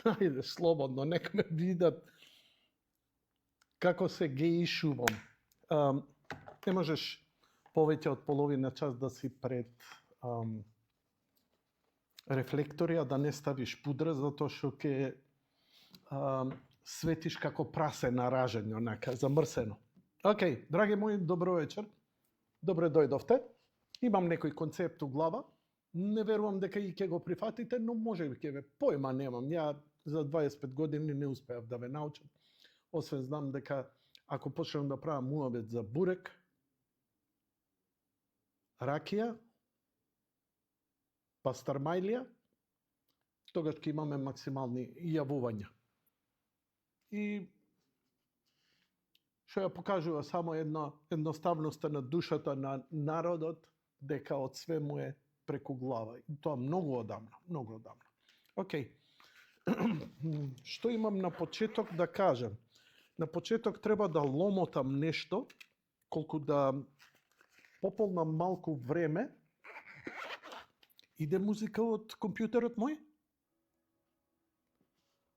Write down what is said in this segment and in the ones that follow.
Ајде, слободно, нека ме видат како се геишувам. Не можеш повеќе од половина час да си пред рефлектори, а да не ставиш пудра, затоа што ќе светиш како прасе на ражење, онака, замрсено. Океј, драги мои, добро вечер. Добре дојдовте. Имам некој концепт у глава. Не верувам дека и ќе го прифатите, но може би ќе ве појма немам. Ја за 25 години не успеав да ве научам. Освен знам дека ако почнем да правам муабет за бурек, ракија, пастармајлија, тогаш ќе имаме максимални јавувања. И што ја покажува само едноставноста на душата на народот, дека од све му е преку глава. И тоа многу одамна, многу одамна. Океј. Што имам на почеток да кажам? На почеток треба да ломотам нешто, колку да пополнам малку време. Иде музика од компјутерот мој?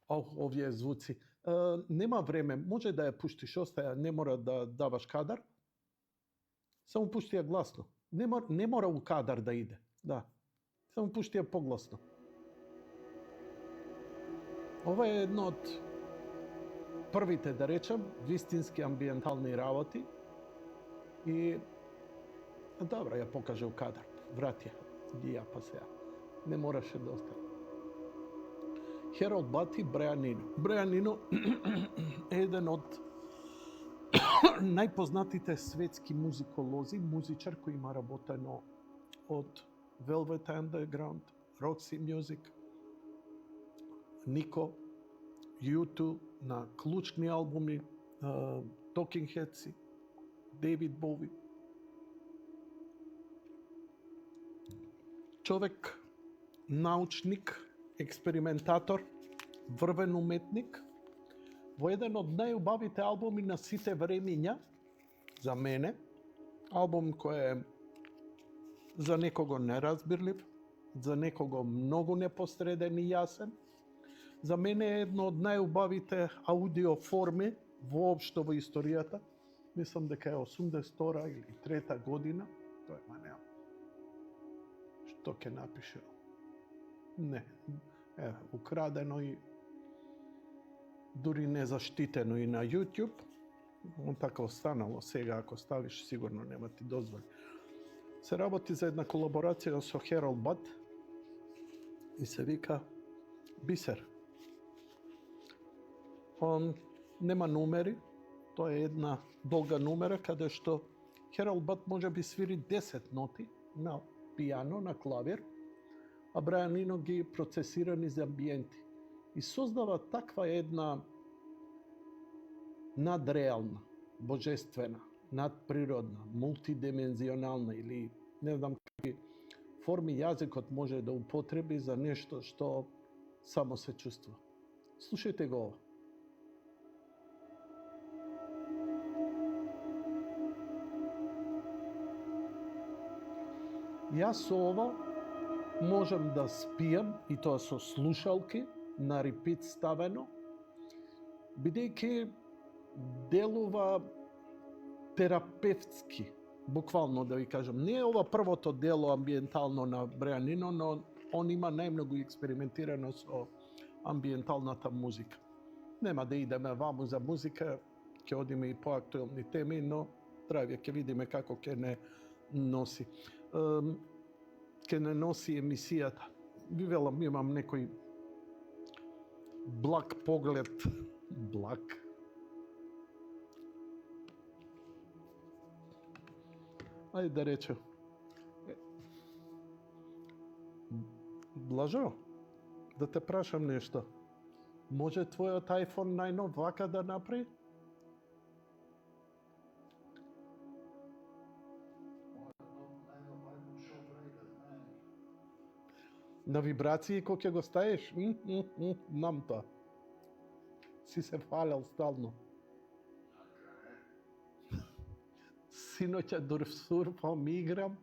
Овие звуци. Нема време, може да ја пуштиш, остаја, не мора да даваш кадар. Само пушти ја гласно. Не мора у кадар да иде. Да. Само пушти ја погласно. Ова е едно од првите, да речем, вистински амбиентални работи. И добро, ја покаже у кадар. Врати ја. Ги ја па сега. Не мораше да остане. Хералд Бат и Брајан Ино. Брајан Ино е еден од најпознатите светски музиколози, музичар кој има работено од Velvet Underground, Roxy Music, Nico, U2 на клучни албуми, Talking Heads, David Bowie. Човек, научник, експериментатор, врвен уметник, во еден од најубавите албуми на сите времиња, за мене, албум кој е за некого неразбирлив, за некого многу непосреден и јасен, за мене е едно од најубавите аудиоформи воопшто во историјата. Мислам дека е 82 или 3 година, тоа е манеа. Што ќе напише? Не, украдено и дури незаштитено и на YouTube. Така останало сега, ако ставиш, сигурно нема ти дозволи. Се работи за една колаборација со Хералд Бат и се вика Бисер. Он нема numери, тоа е една долга numера каде што Хералд Бат може би свири 10 ноти на пијано, на клавир, а Брајан Ино ги процесира низ амбиенти. И создава таква една надреална, божествена, надприродна, мултидимензионална или не знам какви форми јазикот може да употреби за нешто што само се чувствува. Слушајте го ова. Јас со ова можам да спијам, и тоа со слушалки, на репит ставено, бидејќи делува терапевтски, буквално да ви кажам. Не е ова првото дело амбиентално на Брајан Ино, но он има најмногу експериментирано со амбиенталната музика. Нема да идеме ваму за музика, ќе одиме и по актуелни теми, но трајве ќе видиме како ќе не носи. Ќе не носи емисијата. Ви велам, имам некој благ поглед. Благ. Ајде да речем. Блажо, да те прашам нешто. Може твојот iPhone најнов вака да направи? На вибрации кој ќе го ставиш? Знам тоа. Си се фалел стално. Синоќа сурфам, играм,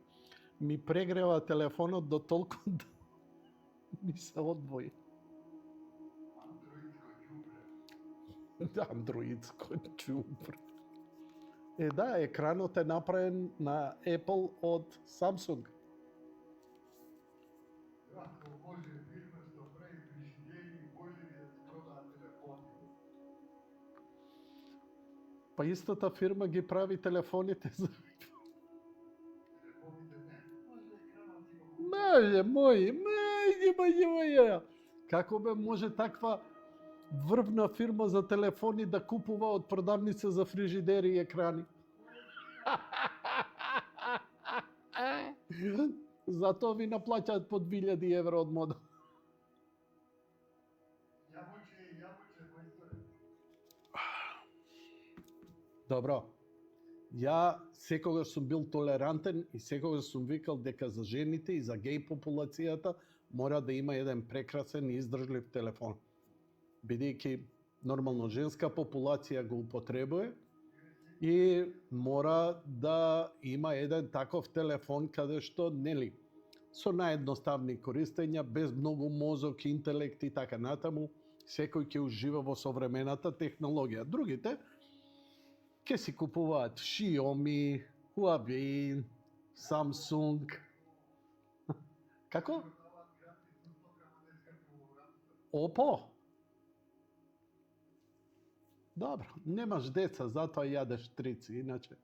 ми прегрева телефонот до толку да ми се одвои. Андроидско џубре. Да, екранот е направен на Apple од Samsung. Ако може фирма што прави фрижидери, може ли да ти продаат телефони? Па истата фирма ги прави телефоните за... Телефоните не. Може екранот си го Мој. Како бе може таква врвна фирма за телефони да купува од продавница за фрижидери и екрани? Затоа ви наплаќаат по 2000 евро од модел. Јабуче, мајсторе. Добро. Ја секогаш сум бил толерантен и секогаш сум викал дека за жените и за геј популацијата мора да има еден прекрасен и издржлив телефон. Бидејќи нормално женска популација го употребува и мора да има еден таков телефон каде што, нели, со наедноставни користења, без многу мозок, интелект и така натаму, секој ќе ужива во современата технологија. Другите ќе си купуваат Xiaomi, Huawei, Samsung. Како? Опо? Добро, немаш деца, затоа јадеш трици, иначе.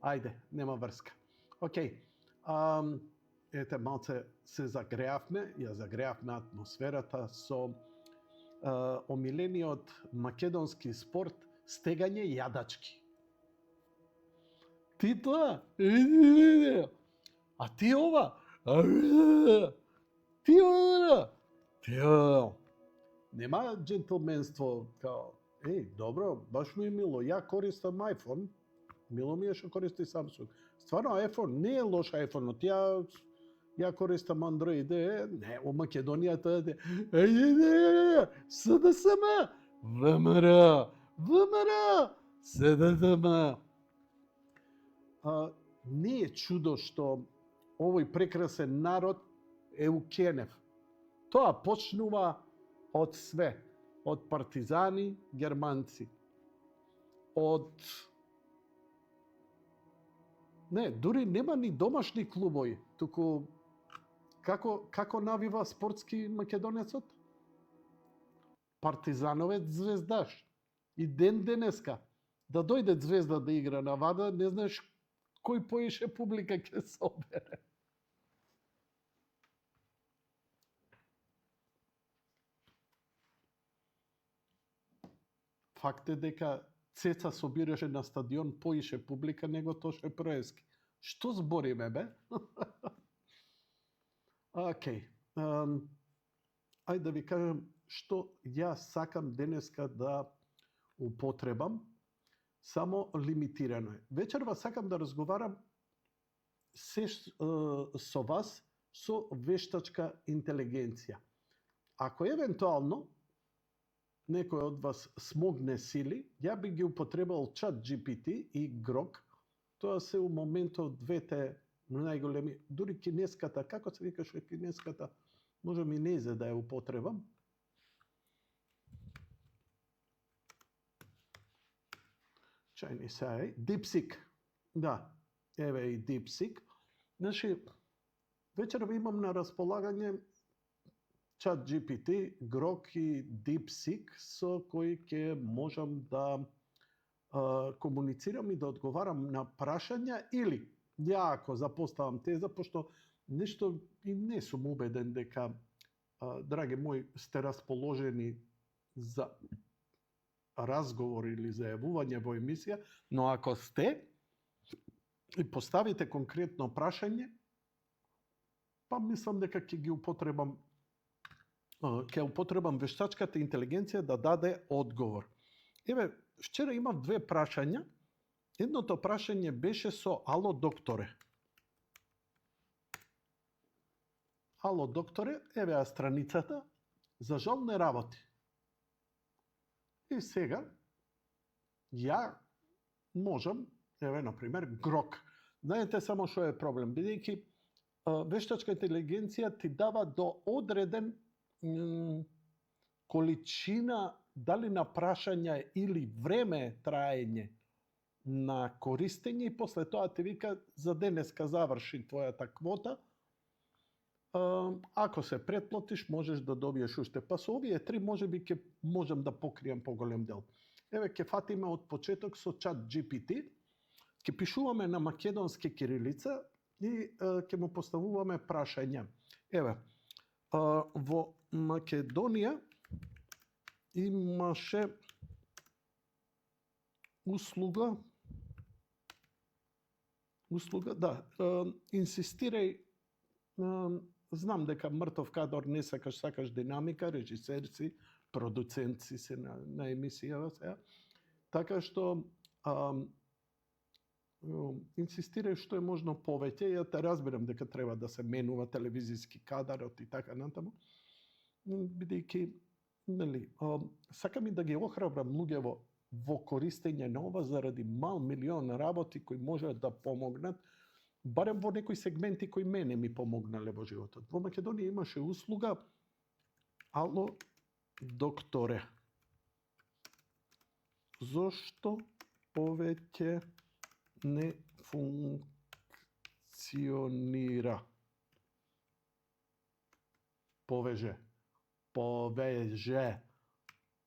Ајде, нема врска. Океј. Ете, малце се загреавме, ја загреавме атмосферата со омилениот македонски спорт стегање јадачки. Ти тоа? А ти ова? Ти ова? Нема джентлменство као, добро, баш ми е мило, ја користам iPhone, мило ми е што користи Samsung. Стварно, iPhone не е лош iPhone, ја користам Android, не, у Македонија тоа е, СДСМ, ВМРО, СДСМ. Не е чудо што овој прекрасен народ е укенев. Тоа почнува од све. Од партизани, германци. Не, дури нема ни домашни клубови, туку како навива спортски македонецот? Партизановец звездаш. И ден денеска, да дојде Звезда да игра на Вада, не знаеш кој поише публика ќе собере. Факт е дека Цеца собираше на стадион поише публика него Тоше Проески. Што збориме, бе? Океј. Ајде да ви кажам што јас сакам денеска да употребам, само лимитирано е. Вечерва сакам да разговарам со вас со вештачка интелигенција. Ако евентуално некој од вас смогне сили, ја би ги употребал ChatGPT и Grok. Тоа се у моментот двете најголеми, дури кинеската, како се викаше кинеската, може ми незе да ја употребам. Чајни сај, DeepSeek. Да, еве и DeepSeek. Значи, вечерва имам на располагање ChatGPT, Grok и DeepSeek со кои ќе можам да комуницирам и да одговарам на прашања или ја ако запоставам теза, пошто нешто и не сум убеден дека, драги мои, сте расположени за разговор или зајавување во емисија, но ако сте и поставите конкретно прашање, па мислам дека ќе ги употребам вештачката интелигенција да даде одговор. Еве, вчера имав две прашања. Едното прашање беше со ало докторе. Ало докторе, еве ја страницата, за жал не работи. И сега, ја можам, еве, например, Grok. Знаете само што е проблем, бидејќи вештачка интелигенција ти дава до одреден количина дали на прашања или време траење на користење и после тоа ти вика за денеска заврши твојата квота. Ако се претплатиш, можеш да добиеш уште. Па со овие три можеби ќе можам да покрием поголем дел. Еве ќе фатиме од почеток со ChatGPT. Ќе пишуваме на македонски кирилица и ќе му поставуваме прашања. Еве, во Македонија имаше услуга, да, инсистирај, знам дека мртов кадар не сакаш динамика, режисерци, продуценци се на емисија сега. Така што инсистирај што е можно повеќе. Ја те разбирам дека треба да се менува телевизиски кадарот и така натаму. Бидејќи, нели, сакам и да ги охрабрам луѓето во користење на ова заради мал милион работи кои можат да помогнат, барем во некои сегменти кои мене ми помогнале во животот. Во Македонија имаше услуга Ало, докторе, зошто повеќе не функционира? Повеќе,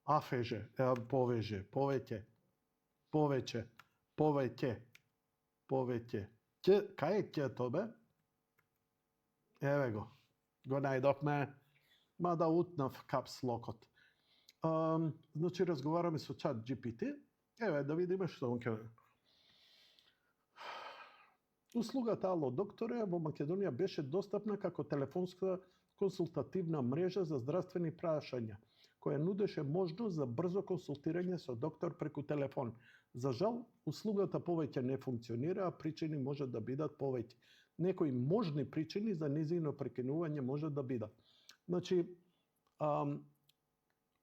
афеже, повеќе, кај е ќето, бе? Еве го најдовме, мада утнав капслокот. Значи, разговараме со ChatGPT. Еве, да видиме што он ќе... Услугата Ало, докторе во Македонија беше достапна како телефонска консултативна мрежа за здравствени прашања, која нудеше можност за брзо консултирање со доктор преку телефон. За жал, услугата повеќе не функционира, а причини можат да бидат повеќе. Некои можни причини за нејзино прекинување можат да бидат. Значи,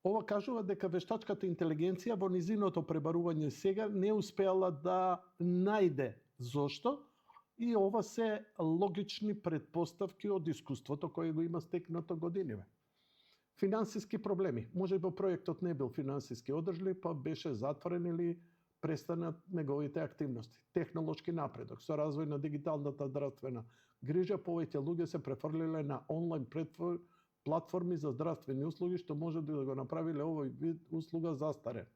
ова кажува дека вештачката интелигенција во низиното пребарување сега не успеала да најде зошто, и ова се логични предпоставки од искуството кое го има стекнато годиниве. Финансиски проблеми. Може би проектот не бил финансиски одржлив, па беше затворен или престанат неговите активности. Технолошки напредок. Со развој на дигиталната здравствена грижа, повеќе луѓе се префрлиле на онлайн платформи за здравствени услуги, што може да го направиле овој вид услуга застарен.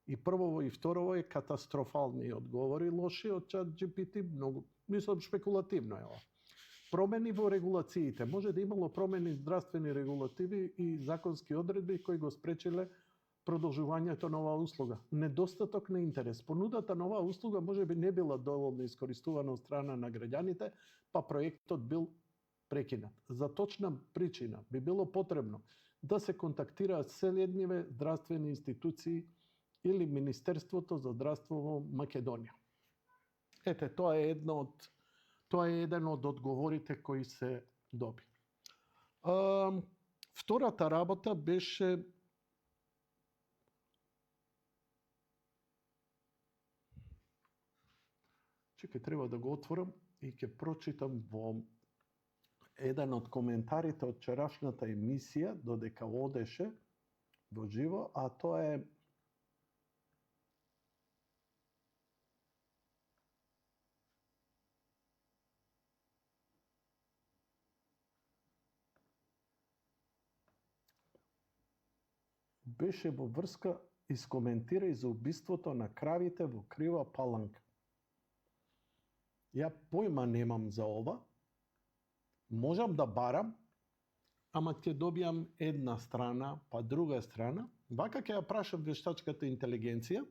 И првово и второво е катастрофални одговори, лоши од ChatGPT, многу, мислам, шпекулативно е ова. Промени во регулациите. Може да имало промени здравствени регулативи и законски одредби кои го спречиле продолжувањето на оваа услуга. Недостаток на интерес. Понудата на оваа услуга може би не била доволно искористувана од страна на граѓаните, па проектот бил прекинат. За точна причина би било потребно да се контактираат следниве здравствени институции или Министерството за здравство во Македонија. Ете, тоа е еден од одговорите кои се доби. Втората работа беше треба да го отворам и ќе прочитам во еден од коментарите од вчерашната емисија, додека одеше во живо, а тоа е беше во врска искоментира и за убиството на кравите во Крива Паланка. Ја појма немам за ова, можам да барам, ама ќе добијам една страна, па друга страна. Вака ќе ја прашам вештачката интелигенција.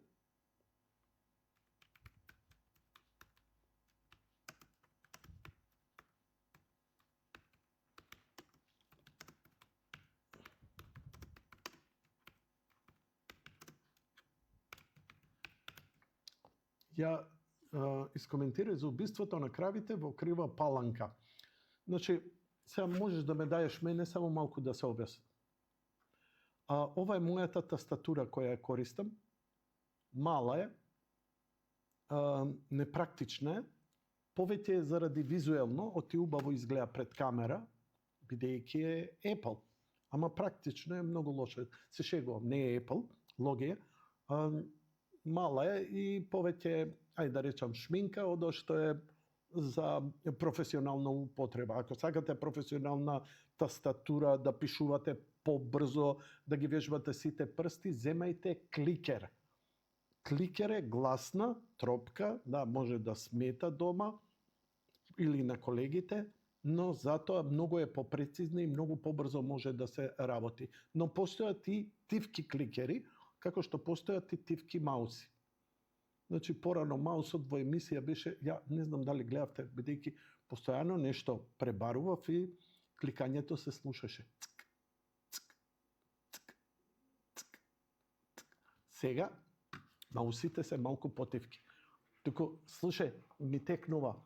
Ја искоментира за убиството на кравите во Крива Паланка. Значи, сега можеш да ме даеш мене само малку да се објаснам. Ова е мојата тастатура која ја користам. Мала е, непрактична е, повеќе е заради визуелно, оти убаво изгледа пред камера, бидејќи е Apple. ама практично е многу лошо. Се шегувам, не е Apple, логија, мала е и повеќе, ајде да речам, шминка од што е за професионална употреба. Ако сакате професионална тастатура, да пишувате побрзо, да ги вежбате сите прсти, земајте кликер. Кликер е гласна тропка, да може да смета дома или на колегите, но затоа многу е попрецизна и многу побрзо може да се работи. Но постојат и тивки кликери, како што постојат и тивки мауси. Значи, порано маусот во емисија беше, ја не знам дали гледавте, бидејќи постојано нешто пребарував и кликањето се слушаше. Сега, маусите се малку потивки. Туку, слушај, ми текнува.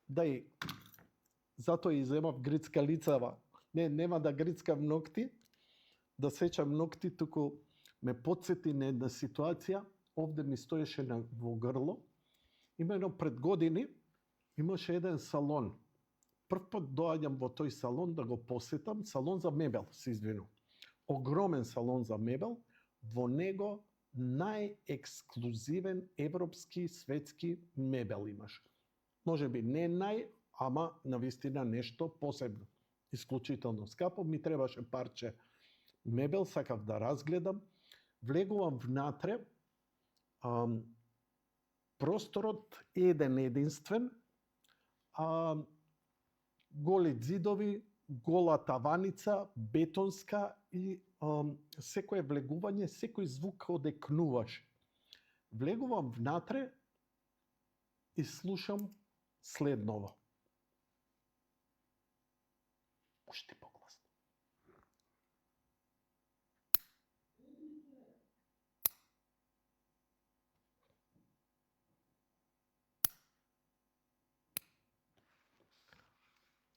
Дај, затоа и земав грицка лицава. Не, нема да грицкам ногти, да сечам ногти, туку ме потсети на една ситуација, овде ми стоеше во грло. Имено пред години имаше еден салон. Прв пат доаѓам во тој салон да го посетам, салон за мебел, се извинувам. Огромен салон за мебел, во него најексклузивен европски, светски мебел имаш. Може би не нај, ама навистина нешто посебно. Исклучително скапо, ми требаше парче мебел, сакав да разгледам. Влегувам внатре, просторот еден единствен, голи ѕидови, гола таваница, бетонска и секое влегување, секој звук одекнуваш. Влегувам внатре и слушам следново. Уште погласно.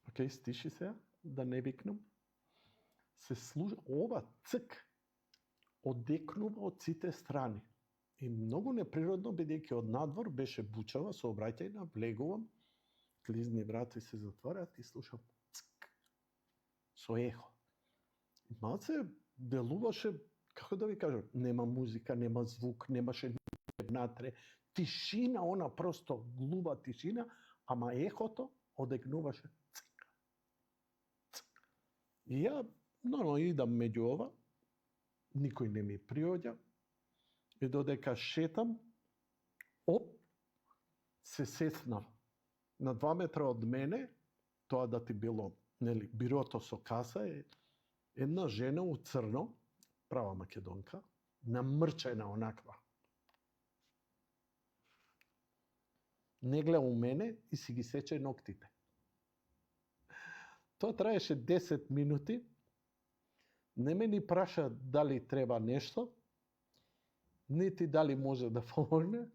Океј, стиши се, да не викнам. Се слуша, ова цк одекнува од сите страни. И многу неприродно, бидејќи од надвор беше бучава, сообраќајна, влегувам, клизни врати се затворат и слушам цк, со ехо. Малце делуваше, како да ви кажам, нема музика, нема звук, немаше внатре, тишина, она просто глуба тишина, ама ехото одекнуваше цк, цк. И ја нормално идам меѓу ова, никој не ми приоѓа, и додека шетам, оп, се сетнав. На 2 метра од мене, тоа да ти било, нели, бирото со каса, е една жена у црно, права македонка, намрчена онаква. Не гледа у мене и си ги сече ноктите. Тоа траеше 10 минути, не ме ни праша дали треба нешто, нити дали може да помогне,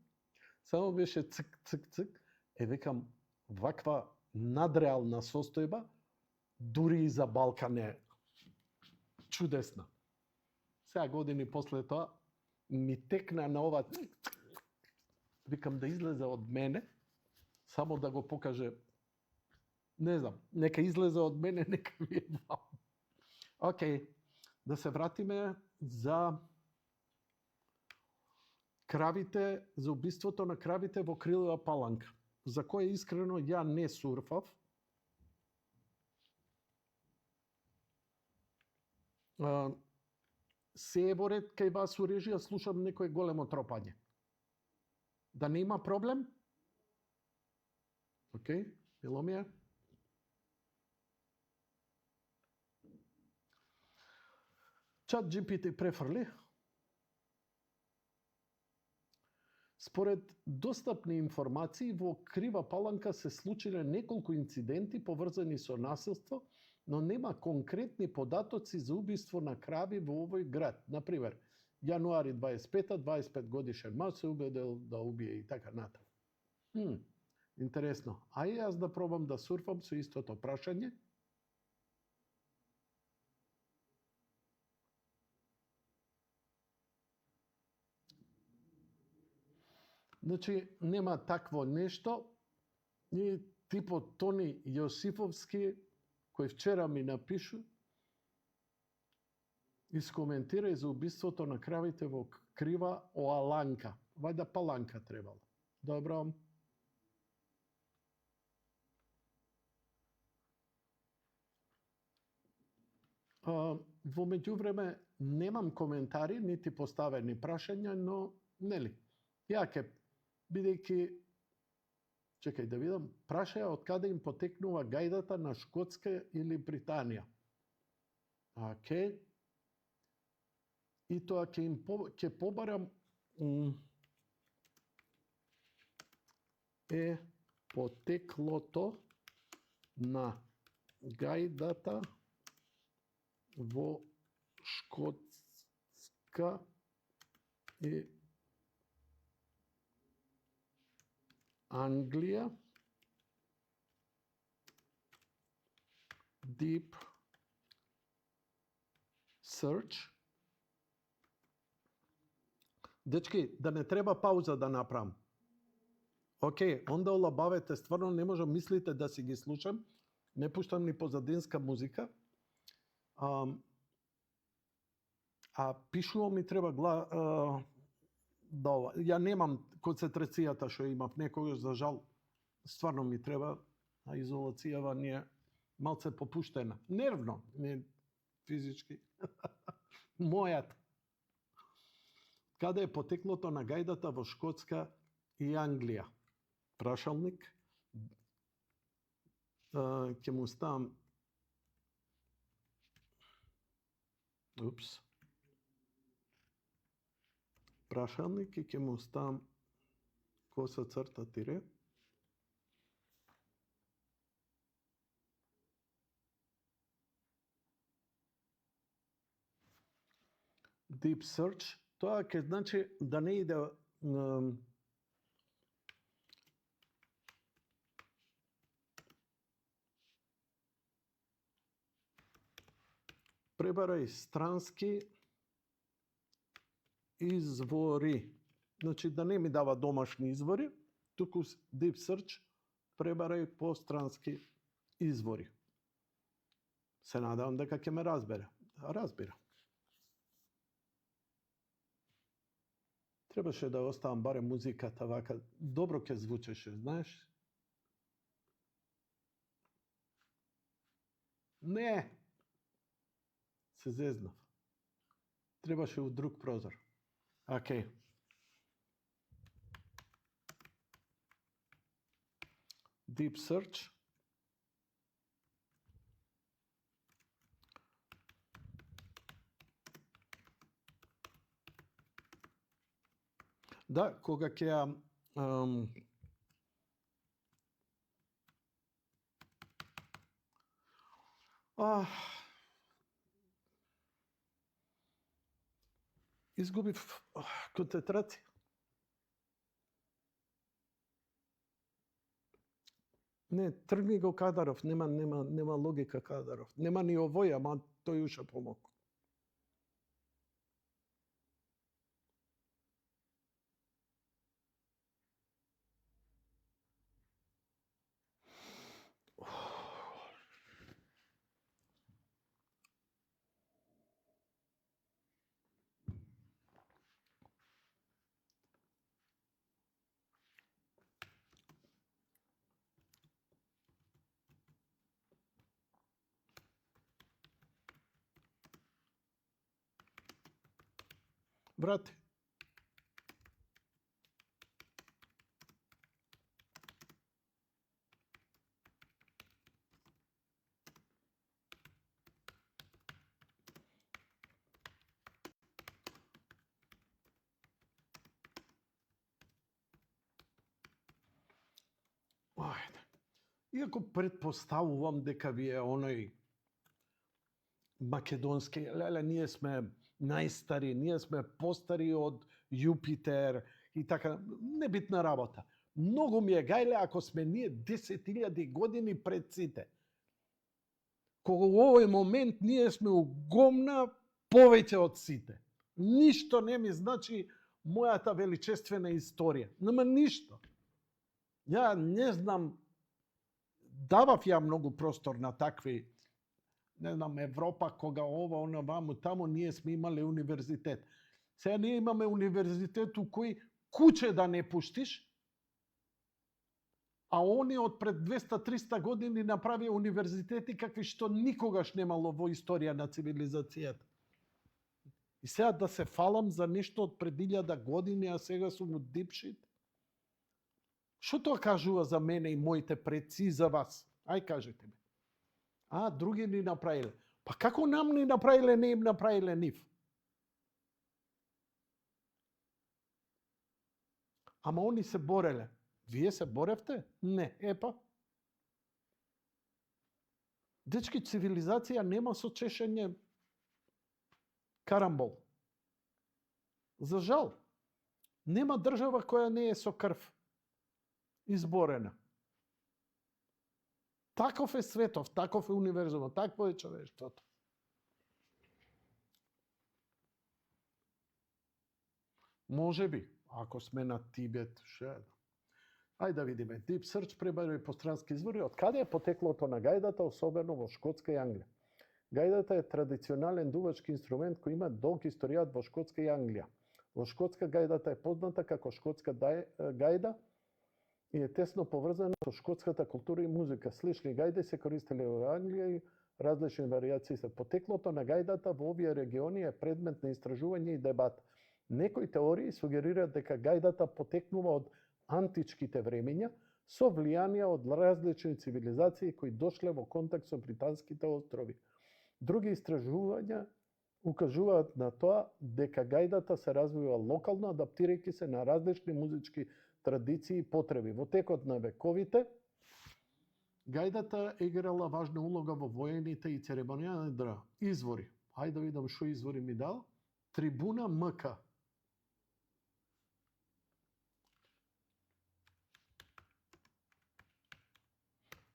само беше цк, цк, цк. Викам, ваква надреална состојба, дури и за Балкан е чудесна. Сега години после тоа, ми текна на ова, викам да излезе од мене, само да го покаже, не знам, нека излезе од мене, нека ви е вам. Океј, да се вратиме за кравите, за убиството на кравите во Крилева Паланка, за кое искрено ја не сурфав. Се е во ред кај вас у режија, слушам некој големо тропање. Да не има проблем? Океј, било ми е. Чат GPT префрли. Според достапни информации, во Крива Паланка се случиле неколку инциденти поврзани со насилство, но нема конкретни податоци за убиство на крави во овој град. Например, јануари 25-та, 25 годишен маж се убедил да убие и така натаму. Интересно. А и јас да пробам да сурфам со истото прашање. Значи, нема такво нешто. И типот Тони Јосифовски, кој вчера ми напишу, Искоментирај за убиството на кравите во Крива Оаланка. Вајда Паланка требало. Добро. Во меѓувреме немам коментари, нити поставени прашања, но нели, ја ке, бидејќи, чекај да видам, прашаја од каде им потекнува гајдата на Шкотска или Британија. Океј. И тоа ќе побарам е потеклото на гајдата во Шкотска и Англија. Deep search. Дечки, да не треба пауза да направам. Океј, онда олабавете, стварно не можам, мислите да си ги слушам, не пуштам ни позадинска музика. Пишувам ми треба да ова. Ја немам концентрацијата што имав некогаш, за жал. Стварно ми треба, а изолацијава ни е малце попуштена. Нервно, не физички. Мојата. Каде е потеклото на гајдата во Шкотска и Англија? Прашалник. Ќе му ставам прашалник и ќе му ставам коса црта тире. Deep search. Тоа ќе значи да не иде пребарај странски извори. Значи да не ми дава домашни извори, туку deep search пребарај по странски извори. Се надевам дека ќе ме разбере. Разбира. Требаше да оставам барем музиката вака. Добро ќе звучеше, знаеш? Не! Се зезнав. Требаше у друг прозор. Океј. Deep search. Да, кога ќе ја изгубив концентрација. Не, тргни го Кадаров, нема логика Кадаров. Нема ни овој, ама тој уша помогу. Брате. Иако предпоставувам дека ви е оној македонски, леле, ние сме најстари, ние сме постари од Јупитер и така, небитна работа. Многу ми е гајле ако сме ние 10.000 години пред сите. Кога во овој момент ние сме у гомна повеќе од сите. Ништо не ми значи мојата величествена историја. Нема ништо. Ја не знам, давав ја многу простор на такви не знам, Европа, кога ова, она, ваму, таму, ние сме имале универзитет. Сега ние имаме универзитет у кој куќе да не пуштиш, а они од пред 200-300 години направија универзитети какви што никогаш немало во историја на цивилизацијата. И сега да се фалам за нешто од пред 1000 години, а сега сум од дипшит. Што тоа кажува за мене и моите предци за вас? Ај кажете ми. Други ни направиле. Па како нам ни направиле, не им направиле нив? Ама они се бореле. Вие се боревте? Не. Епа. Дечки, цивилизација нема со чешење карамбол. За жал. Нема држава која не е со крв изборена. Таков е светов, таков е универзумот, такво е човештвото. Може би, ако сме на Тибет, Ајде да видиме. Deep Search пребари по странски извори. Од каде е потеклото на гајдата, особено во Шкотска и Англија? Гајдата е традиционален дувачки инструмент кој има долг историјат во Шкотска и Англија. Во Шкотска гајдата е позната како шкотска гајда и е тесно поврзана со шкотската култура и музика. Слични гајди се користеле во Англија и различни варијации се. Потеклото на гајдата во овие региони е предмет на истражување и дебат. Некои теории сугерираат дека гајдата потекнува од античките времења со влијанија од различни цивилизации кои дошле во контакт со британските острови. Други истражувања укажуваат на тоа дека гајдата се развива локално, адаптирајќи се на различни музички традиции и потреби. Во текот на вековите, гајдата играла важна улога во воените и церемонијални извори. Ајде да видам што извори ми дал. Трибуна МК.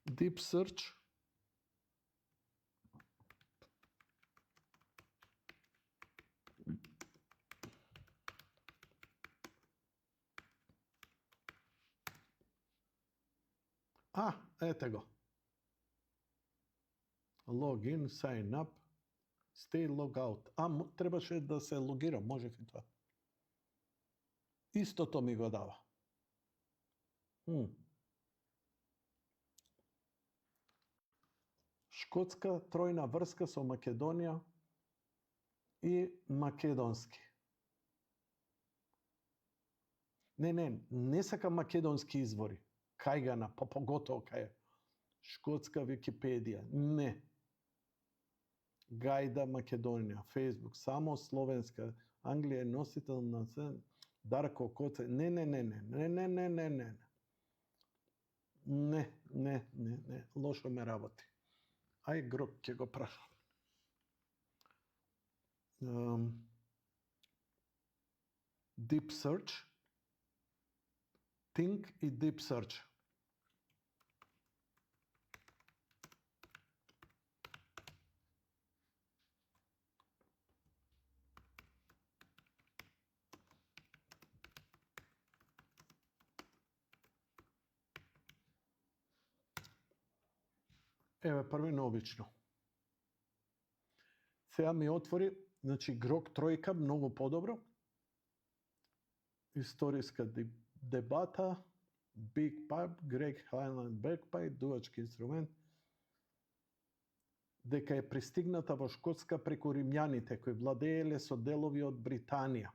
Deep Search. Ете го. Login, sign up, stay log out. Требаше да се логирам, можев и тоа. Истото ми го дава. Шкотска тројна врска со Македонија и македонски. Не сакам македонски извори. Кајгана, па поготово кај шкотска Википедија. Не. Гајда Македонија, Фејсбук, само словенска. Англија е носител на се. Дарко Коце. Не. Лошо ме работи. Ај гроб ќе го прашам. Deep Search. Think и Deep Search. Еве први необично. Сега ми отвори, Грок тројка, многу подобро. Историска дебата, Big Pipe, Greg Highland Bagpipe, дувачки инструмент, дека е пристигната во Шкотска преку римјаните кои владееле со делови од Британија.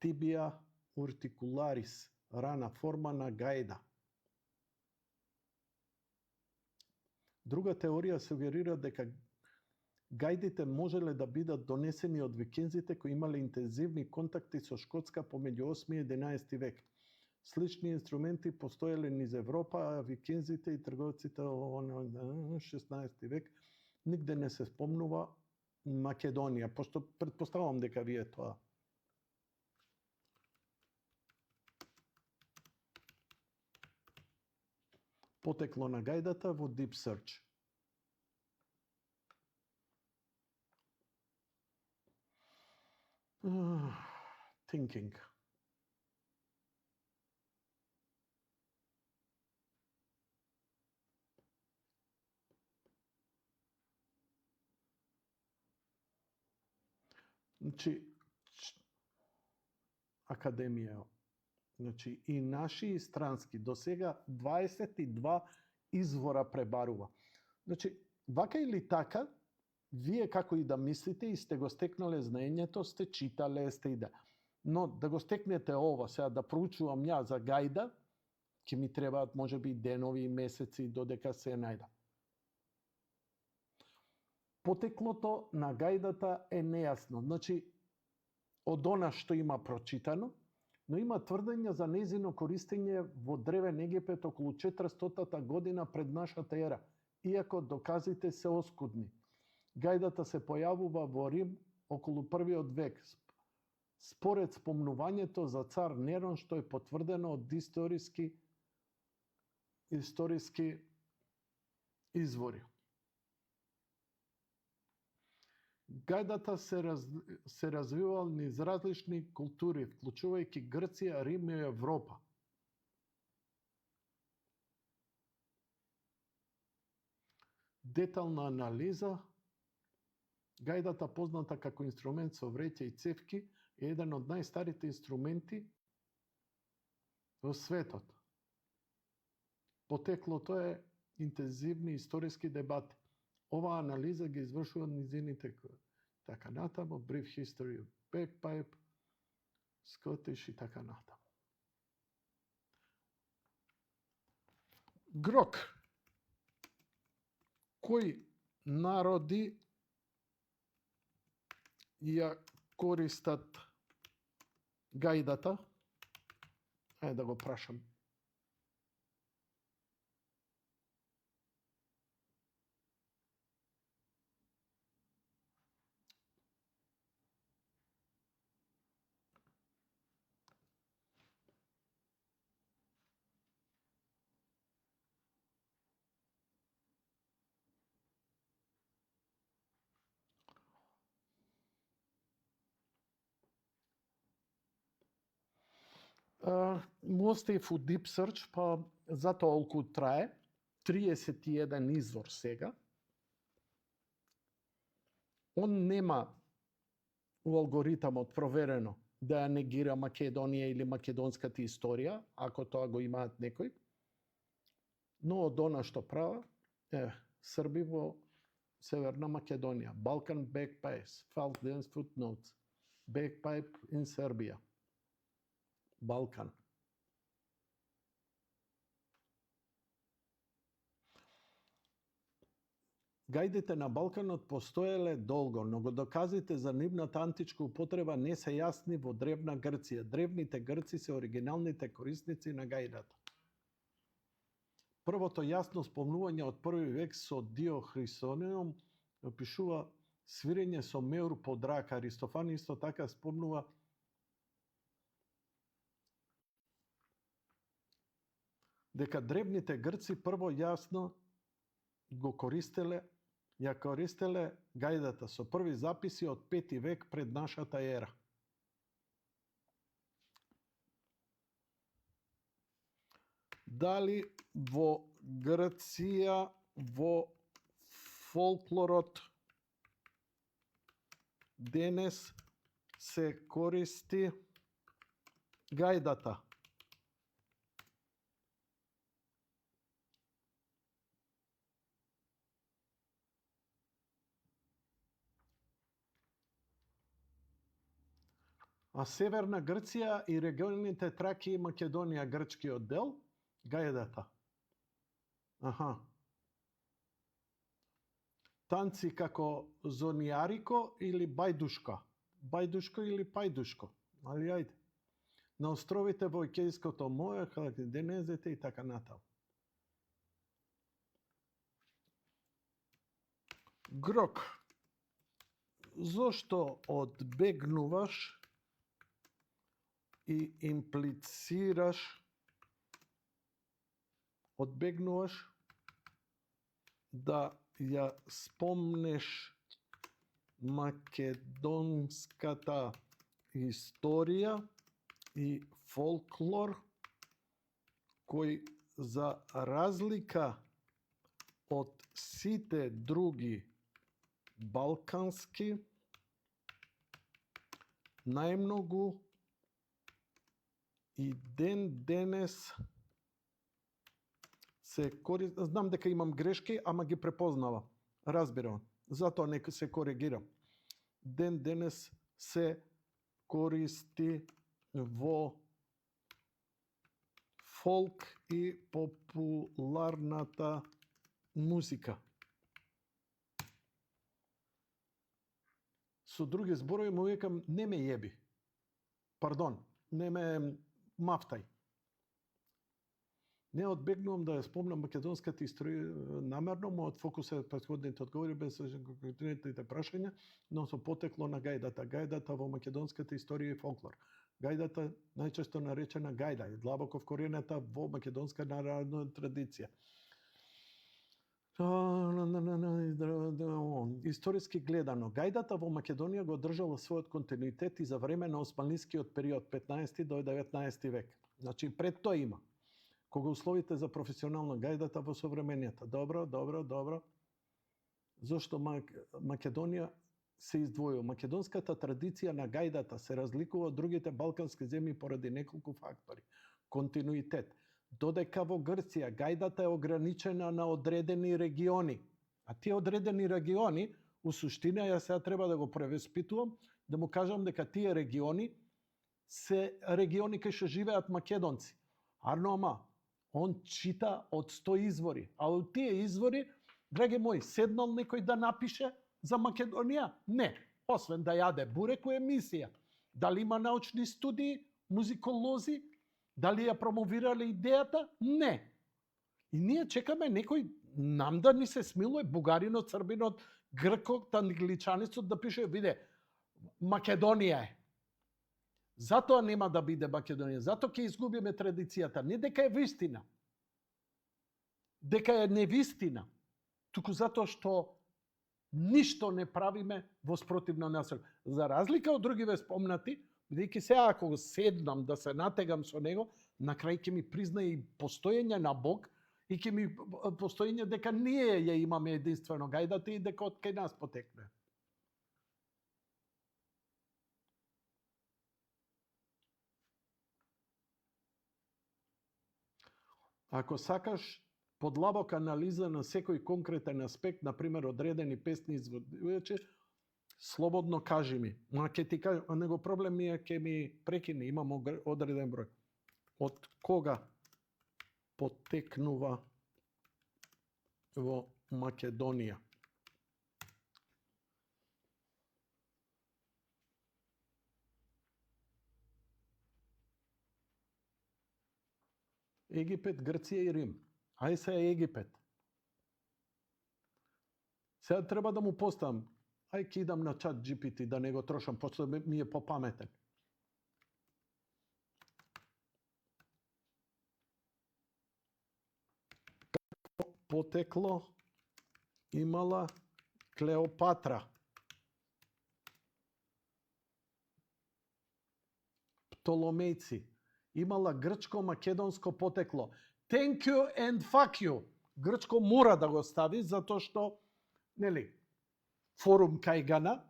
Tibia urticularis, рана форма на гајда. Друга теорија сугерира дека гајдите можеле да бидат донесени од викинзите кои имале интензивни контакти со Шкотска помеѓу 8 и 11 век. Слични инструменти постоеле низ Европа, а викинзите и трговците од 16 век нигде не се спомнува Македонија, пошто претпоставувам дека ви е тоа. Потекло на гајдата во Deep Search. Thinking. Значи, академија, значи и наши и странски, до сега 22 извора пребарува. Значи, вака или така, вие како и да мислите и сте го стекнале знаењето, сте читале, сте и да. Но да го стекнете ова, сега да проучувам ја за гајда, ќе ми требаат можеби денови и месеци додека се најда. Потеклото на гајдата е нејасно. Значи, од она што има прочитано, но има тврдење за нејзино користење во древен Египет околу 400 година пред нашата ера, иако доказите се оскудни. Гајдата се појавува во Рим околу 1 век, според спомнувањето за цар Нерон, што е потврдено од историски извори. Гајдата се развивал низ различни култури, вклучувајќи Грција, Рим и Европа. Детална анализа. Гајдата, позната како инструмент со вреќа и цевки, е еден од најстарите инструменти во светот. Потеклото е интензивни историски дебати. Оваа анализа ги извршува низините така натаму, Brief History of Bagpipe, Scottish и така натаму. Грок. Кои народи ја користат гајдата? Ајде да го прашам. Му оставив у Deep Search, па затоа олку трае. 31 извор сега. Он нема у алгоритамот проверено да ја негира Македонија или македонската историја, ако тоа го имаат некој. Но од она што права, Срби во Северна Македонија, Balkan Bagpipes, Folk Dance Footnotes, Bagpipe in Serbia. Балкан. Гајдите на Балканот постоеле долго, но го доказите за нивната античка употреба не се јасни во древна Грција. Древните грци се оригиналните корисници на гајдата. Првото јасно спомнување од 1 век со Диохрисониум опишува свирење со меур под рака. Аристофан исто така спомнува дека древните грци прво јасно ја користеле гајдата со први записи од 5 век пред нашата ера. Дали во Грција во фолклорот денес се користи гајдата? А Северна Грција и регионите Тракија и Македонија, грчкиот дел, гајдата. Аха. Танци како зонијарико или бајдушка? Бајдушко или пајдушко? Али ајде. На островите во Егејското море, Халкиденезите и така натаму. Грок. Зошто одбегнуваш и имплицираш, да ја спомнеш македонската историја и фолклор, кој за разлика од сите други балкански најмногу и ден денес се користи, знам дека имам грешки, ама ги препознава. Разбирам. Затоа нека се коригирам. Ден денес се користи во фолк и популарната музика. Со други зборови му викам, не ме јеби. Пардон, не ме мафтај. Не одбегнувам да ја спомнам македонската историја намерно, мојот фокус е претходните одговори без конкретните прашања, но со потекло на гајдата. Гајдата во македонската историја и фолклор. Гајдата најчесто наречена гајда е длабоко вкоренета во македонска народна традиција. Историски гледано, гајдата во Македонија го одржала својот континуитет и за време на османлискиот период 15 до 19 век. Значи пред тоа има. Кога условите за професионална гајдата во современијата. Добро. Зошто Македонија се издвојува? Македонската традиција на гајдата се разликува од другите балкански земји поради неколку фактори. Континуитет. Додека во Грција гајдата е ограничена на одредени региони. А тие одредени региони, у суштина, ја сега треба да го превеспитувам, да му кажам дека тие региони се региони кај што живеат македонци. Арно, он чита од 100 извори. А од тие извори, драги мои, седнал некој да напише за Македонија? Не. Освен да јаде бурек у емисија. Дали има научни студии, музиколози? Дали ја промовирале идејата? Не. И ние чекаме некој нам да ни се смилува, бугаринот, србинот, гркот, англичанецот да пише, виде, Македонија е. Затоа нема да биде Македонија. Затоа ќе изгубиме традицијата. Не дека е вистина. Дека е невистина. Туку затоа што ништо не правиме во спротивна насил. За разлика од другиве спомнати, бидејќи сега ако седнам да се натегам со него, на крај ќе ми призна и постоење на Бог и ќе ми постоење дека ние ја имаме единствено гајдата и дека од кај нас потекне. Ако сакаш подлабока анализа на секој конкретен аспект, например одредени песни изводувачи, слободно кажи ми. Ма ќе ти кажам, него проблем ми е ќе ми прекине, имам одреден број. Од кога потекнува во Македонија? Египет, Грција и Рим. Ај се Египет. Сега треба да му поставам. Ај ќе идам на чат GPT да не го трошам, после ми е попаметен. Како потекло имала Клеопатра? Птоломејци. Имала грчко-македонско потекло. Thank you and fuck you. Грчко мора да го стави, затоа што, нели, форум кај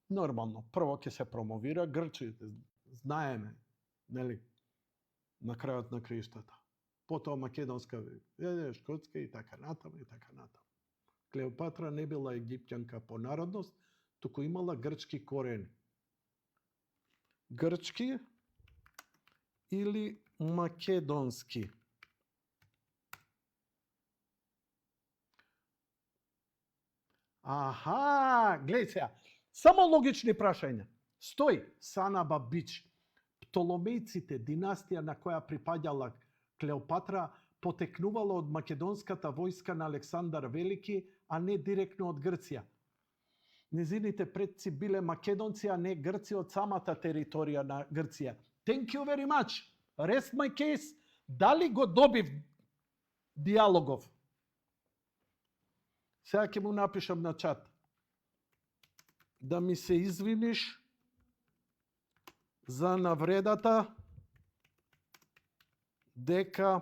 нормално, прво ќе се промовира Грчите, знаеме, нели, на крајот на краиштата. Потоа македонска, шкотска и така натаму. Клеопатра не била египтјанка по народност, туку имала грчки корени. Грчки или македонски? Аха, гледај сега. Само логични прашања. Стои Сана Бабич. Птоломејците, династија на која припаѓала Клеопатра, потекнувала од македонската војска на Александар Велики, а не директно од Грција. Незините предци биле македонци, а не грци од самата територија на Грција. Thank you very much. Rest my case. Дали го добив диалогов? Сега ќе му напишам на чат. Да ми се извиниш за навредата дека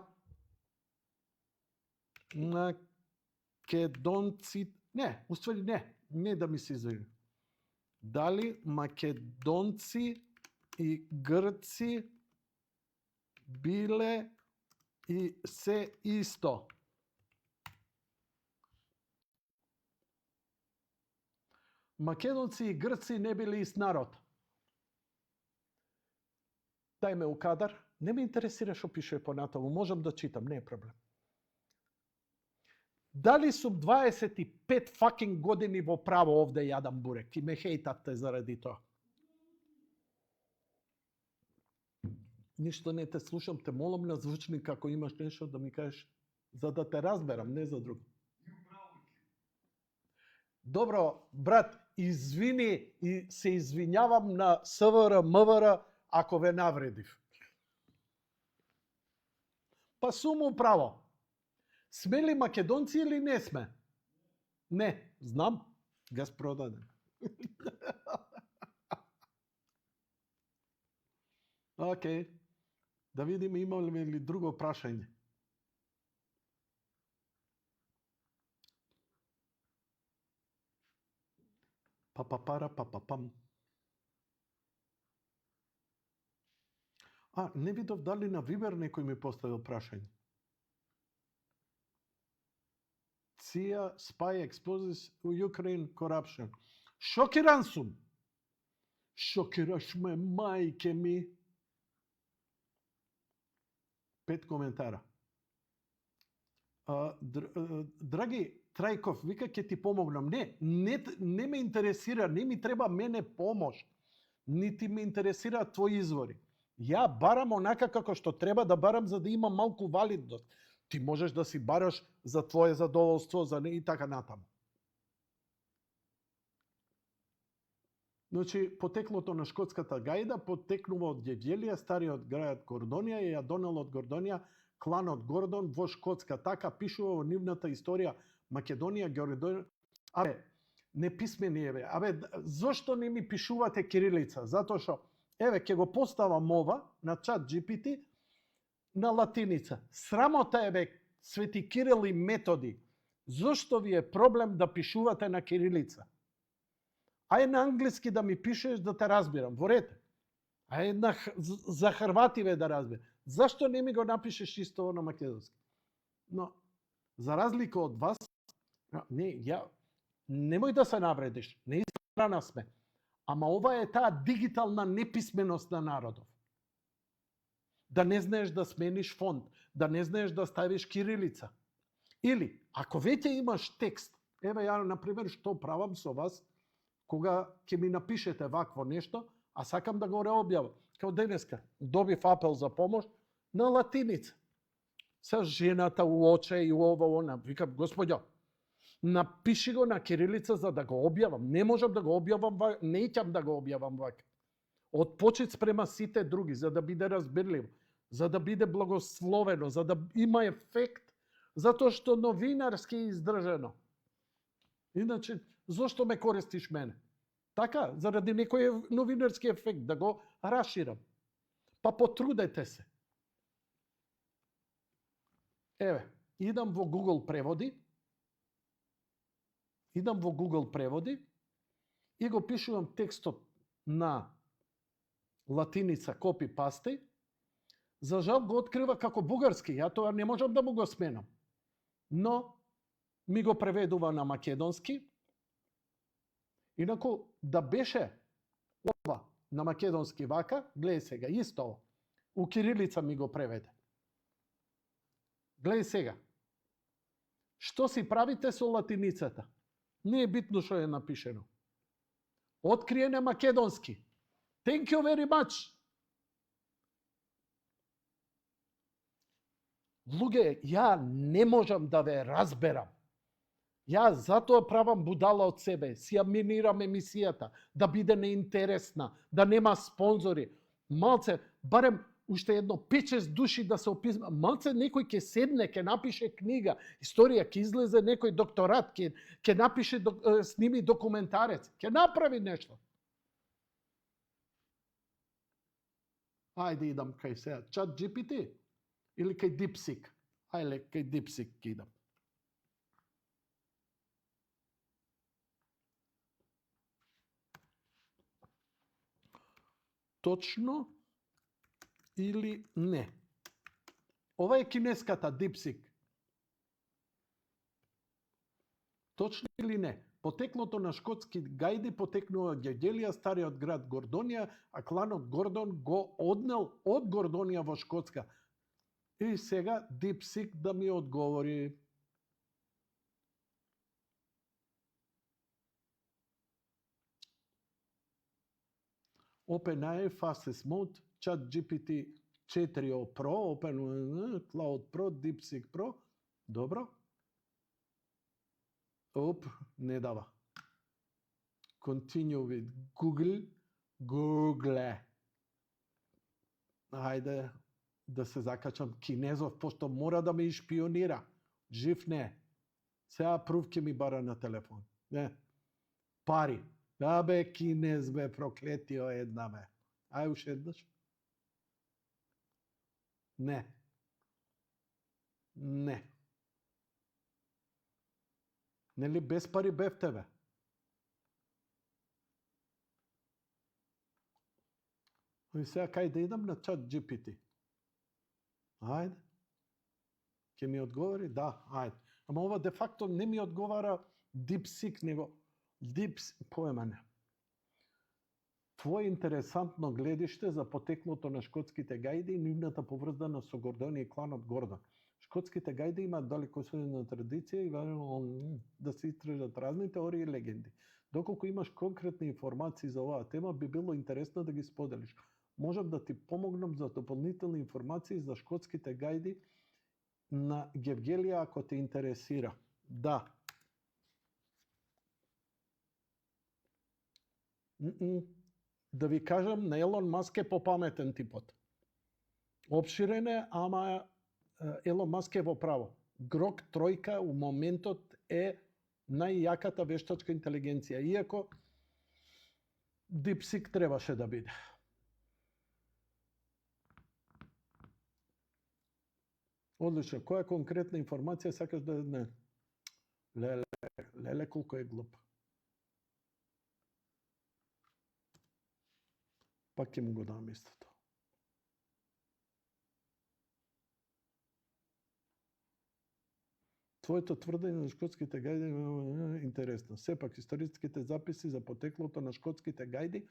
македонци... Не, уствари не да ми се извини. Дали македонци и грци биле и се исто? Македонци и грци не били ист народ. Дај ме у кадар. Не ме интересира што пише понатаму. Можам да читам, не е проблем. Дали сум 25 fucking години во право овде јадам бурек и ме хејтате заради тоа? Ништо не те слушам, те молам на звучник ако имаш нешто да ми кажеш, за да те разберам, не за друго. Добро, брат, извини и се извинјавам на СВР, МВР ако ве навредив. Па сум управо. Сме ли македонци или не сме? Не, знам. Газ продаден. Океј. Да видиме имаме ли друго прашање. Папапара, папапам. Не видов дали на Вибер некој ми поставил прашање. CIA spy exposes Ukraine corruption. Шокиран сум. Шокираш ме, мајке ми. 5 коментара. Драги Трајков, вика ќе ти помогнам. Не ме интересира, не ми треба мене помош. Нити ме интересира твои извори. Ја барам онака како што треба да барам за да имам малку валидност. Ти можеш да си бараш за твое задоволство, за не и така натаму. Значи, потеклото на шкотската гајда потекнува од Гевелија, стариот град Гордонија, и ја донел од Гордонија кланот Гордон во Шкотска. Така пишува во нивната историја Македонија, Гордонија. Неписмени еве. Зошто не ми пишувате кирилица? Затоа што, ќе го поставам ова на чат GPT на латиница. Срамота Свети Кирил и Методи. Зошто ви е проблем да пишувате на кирилица? Ај на англиски да ми пишеш да те разбирам, во ред. За хрвативе да разбирам. Зашто не ми го напишеш исто на македонски? Но, за разлика од вас, немој да се навредиш, не иста страна сме. Ама ова е таа дигитална неписменост на народов. Да не знаеш да смениш фонд, да не знаеш да ставиш кирилица. Или, ако веќе имаш текст, ја, например, што правам со вас, кога ќе ми напишете вакво нешто, а сакам да го реобјавам. Као денеска, добив апел за помош на латиница. Со жената у оче и ова, она. Викам, господјо, напиши го на кирилица за да го објавам. Не можам да го објавам, неќам да го објавам вака. Од почет спрема сите други, за да биде разбирливо, за да биде благословено, за да има ефект, затоа што новинарски е издржано. Иначе, зошто ме користиш мене? Така, заради некој новинарски ефект, да го расширам. Па потрудете се. Идам во Google преводи, и го пишувам текстот на латиница копи-пасти. За жал го открива како бугарски, ја тоа не можам да му го сменам. Но ми го преведува на македонски. Инаку, да беше ова на македонски вака, гледај сега, исто ова. У кирилица ми го преведе. Гледај сега. Што си правите со латиницата? Не е битно што е напишено. Открие на македонски. Thank you very much. Луѓе, ја не можам да ве разберам. Ја затоа правам будала од себе, си ја минирам емисијата, да биде неинтересна, да нема спонзори. Малце, барем уште едно 5-6 души да се описма. Малце некој ќе седне, ќе напише книга, историја, ќе излезе некој докторат, ќе напише, сними документарец, ќе направи нешто. Ајде идам кај сега, чат GPT или кај DeepSeek. Ајде кај DeepSeek идам. точно или не? Ова е кинеската DeepSeek. Точно или не? Потеклото на шкотски гајди потекнува од Гевгелија, стариот град Гордонија, а кланот Гордон го однел од Гордонија во Шкотска. И сега DeepSeek да ми одговори. OpenAI, Fastest Mode, ChatGPT 4o Pro, Cloud Pro, DeepSeek Pro. Добро. Оп, не дава. Continue with Google. Ајде да се закачам кинезов, пошто мора да ме шпионира. Жив не. Сега прув ке ми бара на телефон. Не. Пари. Да бе, кинез бе, проклетио една бе. Ај уште еднаш. Не. Не. Нели без пари бевте бе? И сега кај да идам на чат GPT? Ајде. Ке ми одговори? Да, ајде. Ама ова де факто не ми одговара DeepSeek, него поема не. Твое интересантно гледиште за потеклото на шкотските гајди и нивната поврзана со Гордонија и кланот Гордон. Шкотските гајди имаат далекосојдна традиција и да се истражат разни теории и легенди. Доколку имаш конкретни информации за оваа тема, би било интересно да ги споделиш. Можам да ти помогнам за дополнителни информации за шкотските гајди на Гевгелија ако те интересира. Да. Да ви кажам, на Елон Маск е попаметен типот. Обширен е, ама Елон Маск е во право. Грок тројка у моментот е најјаката вештачка интелигенција, иако DeepSeek требаше да биде. Одлично. Која конкретна информација сакаш да не? Леле, колко е глуп. Пак ќе му го дам истото. Твоето тврдење на шкотските гајди е интересно. Сепак, историските записи за потеклото на шкотските гајди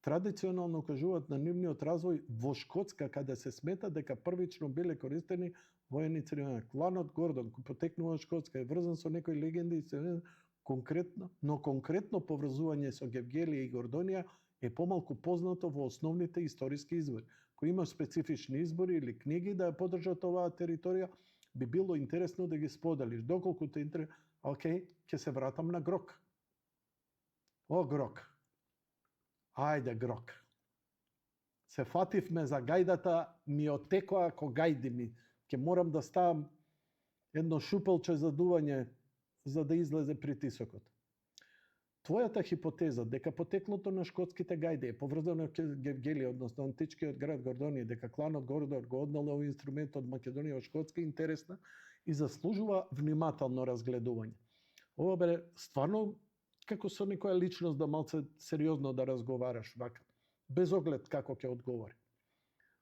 традиционално укажуваат на нивниот развој во Шкотска, каде се смета дека првично биле користени воени церемонии. Кланот Гордон, кој потекнува од Шкотска, е врзан со некои легенди и конкретно поврзување со Гевгелија и Гордонија е помалку познато во основните историски извори. Кој има специфични избори или книги да ја поддржат оваа територија, би било интересно да ги споделиш. Доколку те интересува, окей, ќе се вратам на Грок. О, Грок. Ајде, Грок. Се фативме за гајдата, ми отекоа ко гајди ми. Ке морам да ставам едно шупелче за дување за да излезе притисокот. Твојата хипотеза дека потеклото на шкотските гајди е поврзано со Гевгелија, односно античкиот град Гордонија, дека кланот Гордон го однел овој инструмент од Македонија од Шкотска, интересна и заслужува внимателно разгледување. Ова бе стварно како со некоја личност да малце сериозно да разговараш вака, без оглед како ќе одговори.